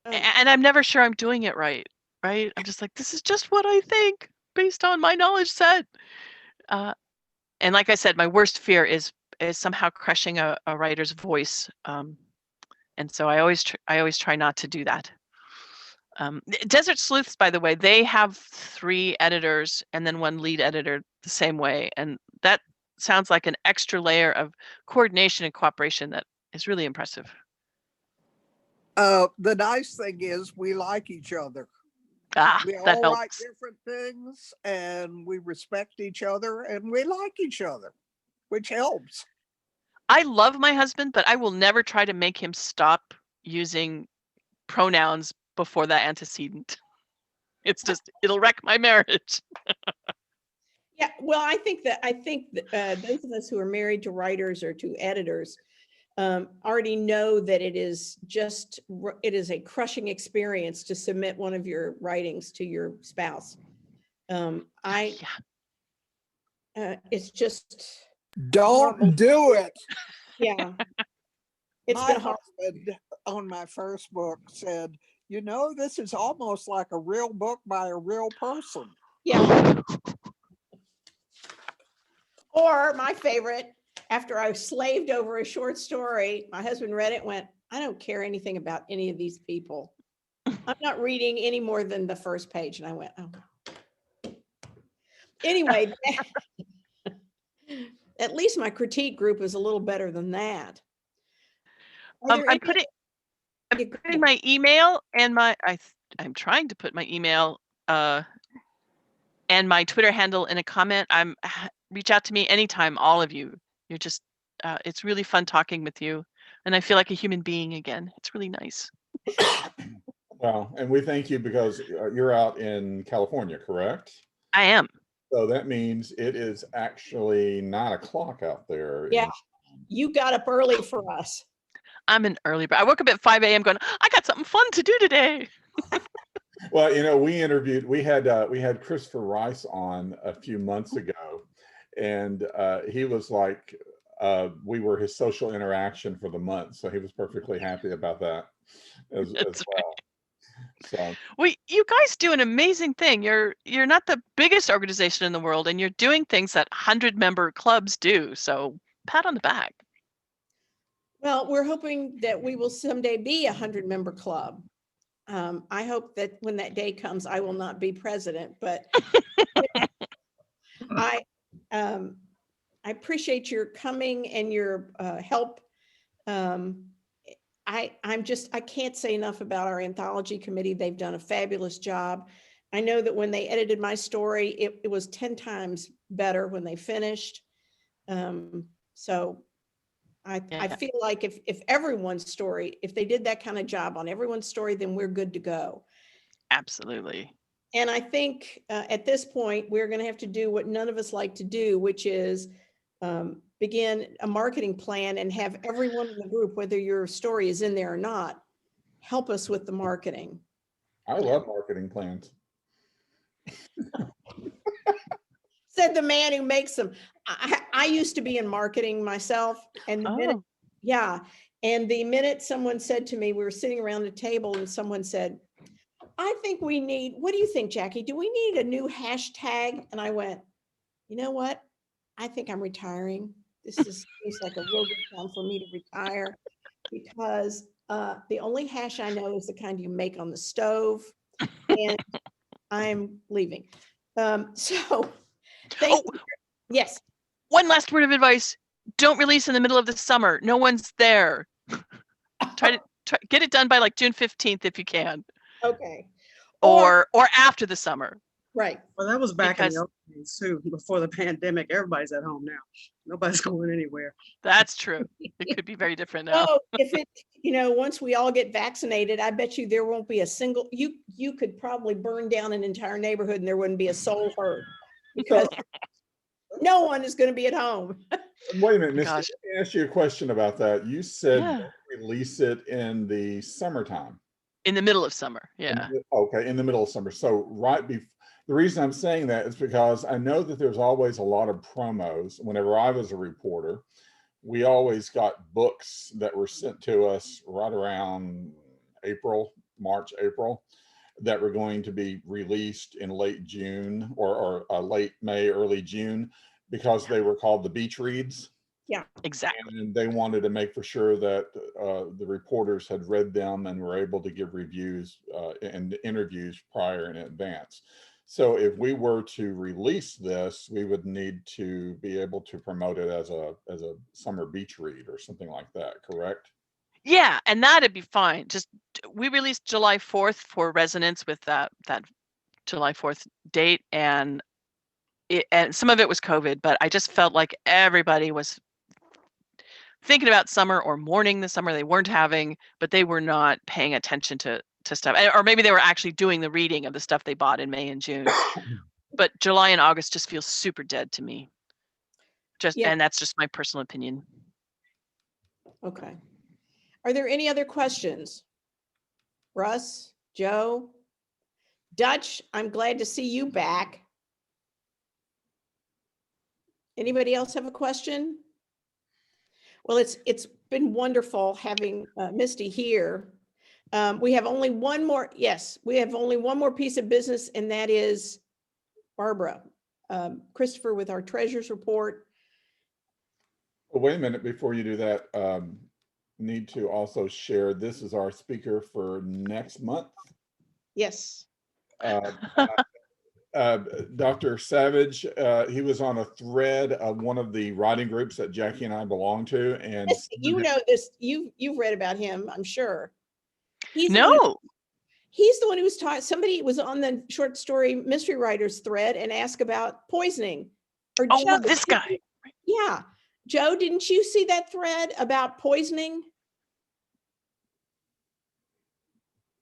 A: Oh,
B: And I'm never sure I'm doing it right. Right? I'm just like, this is just what I think based on my knowledge set. And like I said, my worst fear is somehow crushing a writer's voice. And so I always try not to do that. Desert Sleuths, by the way, they have 3 editors and then 1 lead editor the same way. And that sounds like an extra layer of coordination and cooperation that is really impressive.
E: The nice thing is we like each other. We
B: That
E: all write
B: helps.
E: different things and we respect each other and we like each other, which helps.
B: I love my husband, but I will never try to make him stop using pronouns before that antecedent. It'll wreck my marriage.
A: yeah, well, I think that those of us who are married to writers or to editors already know that it is a crushing experience to submit one of your writings to your spouse. It's just
E: Don't
A: horrible.
E: do it.
A: Yeah. It's
E: My
A: been hard.
E: husband on my first book said, you know, this is almost like a real book by a real person.
A: Yeah. Or my favorite, after I slaved over a short story, my husband read it and went, I don't care anything about any of these people. I'm not reading any more than the first page. And I went, oh. Anyway, at least my critique group is a little better than that.
B: I'm putting my email and I'm trying to put my email and my Twitter handle in a comment. Reach out to me anytime, all of you. You're just it's really fun talking with you, and I feel like a human being again. It's really nice.
C: Well, and we thank you because you're out in California, correct?
B: I am.
C: So that means it is actually 9 o'clock out there.
A: Yeah, you got up early for us.
B: I'm an early bird. I woke up at 5 a.m. going, I got something fun to do today.
C: Well, you know, we had Christopher Rice on a few months ago, and he was like, we were his social interaction for the month, so he was perfectly happy about that as well. So,
B: well, you guys do an amazing thing. You're not the biggest organization in the world, and you're doing things that 100-member clubs do. So, pat on the back.
A: Well, we're hoping that we will someday be 100-member club. I hope that when that day comes, I will not be president, but I appreciate your coming and your help. I can't say enough about our anthology committee. They've done a fabulous job. I know that when they edited my story, it was 10 times better when they finished. So I feel like if everyone's story, if they did that kind of job on everyone's story, then we're good to go.
B: Absolutely.
A: And I think at this point, we're going to have to do what none of us like to do, which is begin a marketing plan and have everyone in the group, whether your story is in there or not, help us with the marketing.
C: I love marketing plans.
A: Said the man who makes them. I used to be in marketing myself, and the minute someone said to me, we were sitting around the table and someone said, I think we need, what do you think, Jackie? Do we need a new hashtag? And I went, you know what? I think I'm retiring. seems like a real good time for me to retire because the only hash I know is the kind you make on the stove, and I'm leaving. So thank you. Yes.
B: One last word of advice. Don't release in the middle of the summer. No one's there. Try to get it done by like June 15th if you can.
A: Okay.
B: Or after the summer.
A: Right.
F: Well, that was back in
B: Because-
F: the old days too, before the pandemic. Everybody's at home now. Nobody's going anywhere.
B: That's true. It could be very different now.
A: Oh, if it, once we all get vaccinated, I bet you there won't be a single, you could probably burn down an entire neighborhood and there wouldn't be a soul hurt because no one is going to be at home.
C: Wait a minute, Misty,
B: Gosh.
C: let me ask you a question about that. You said
B: Yeah.
C: don't release it in the summertime.
B: In the middle of summer. Yeah.
C: Okay, in the middle of summer. So the reason I'm saying that is because I know that there's always a lot of promos. Whenever I was a reporter, we always got books that were sent to us right around March, April, that were going to be released in late June or late May, early June, because they were called the beach reads.
B: Exactly.
C: And they wanted to make for sure that the reporters had read them and were able to give reviews and interviews prior in advance. So if we were to release this, we would need to be able to promote it as a summer beach read or something like that, correct?
B: Yeah, and that'd be fine. Just we released July 4th for resonance with that July 4th date, and some of it was COVID, but I just felt like everybody was thinking about summer or mourning the summer they weren't having, but they were not paying attention to stuff, or maybe they were actually doing the reading of the stuff they bought in May and June. But July and August just feels super dead to me.
A: Yeah.
B: And that's just my personal opinion.
A: Okay. Are there any other questions? Russ, Joe, Dutch, I'm glad to see you back. Anybody else have a question? Well, it's been wonderful having Misty here. We have only one more, we have only one more piece of business, and that is Barbara, Christopher with our treasures report.
C: Well, wait a minute before you do that. Need to also share, this is our speaker for next month.
A: Yes.
C: Dr. Savage, he was on a thread of one of the writing groups that Jackie and I belong to. And
A: You know this, you've read about him, I'm sure. He's the one who was taught, somebody was on the short story mystery writers thread and asked about poisoning. Or Joe,
B: this guy.
A: Yeah. Joe, didn't you see that thread about poisoning?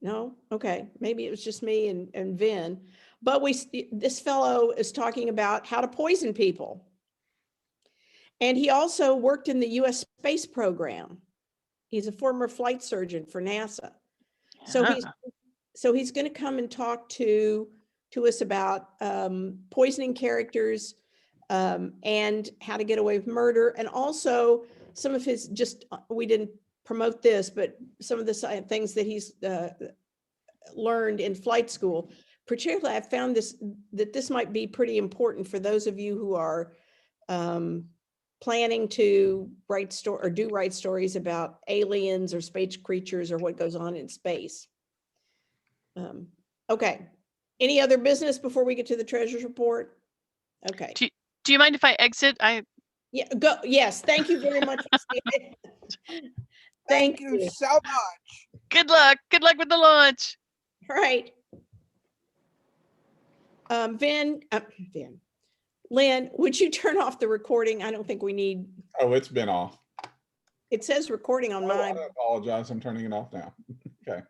A: No? Okay. Maybe it was just me and Vin. But this fellow is talking about how to poison people. And he also worked in the US space program. He's a former flight surgeon for NASA. So he's going to come and talk to us about poisoning characters and how to get away with murder, and also some of his we didn't promote this, but some of the things that he's learned in flight school. Particularly, I found that this might be pretty important for those of you who are planning to write stories about aliens or space creatures or what goes on in space. Okay. Any other business before we get to the treasures report? Okay.
B: Do you mind if I exit?
A: Yeah, go. Yes. Thank you very much.
E: Thank you so much.
B: Good luck. Good luck with the launch.
A: All right. Lynn, would you turn off the recording? I don't think we need.
C: Oh, it's been off.
A: It says recording on mine.
C: I apologize. I'm turning it off now. Okay.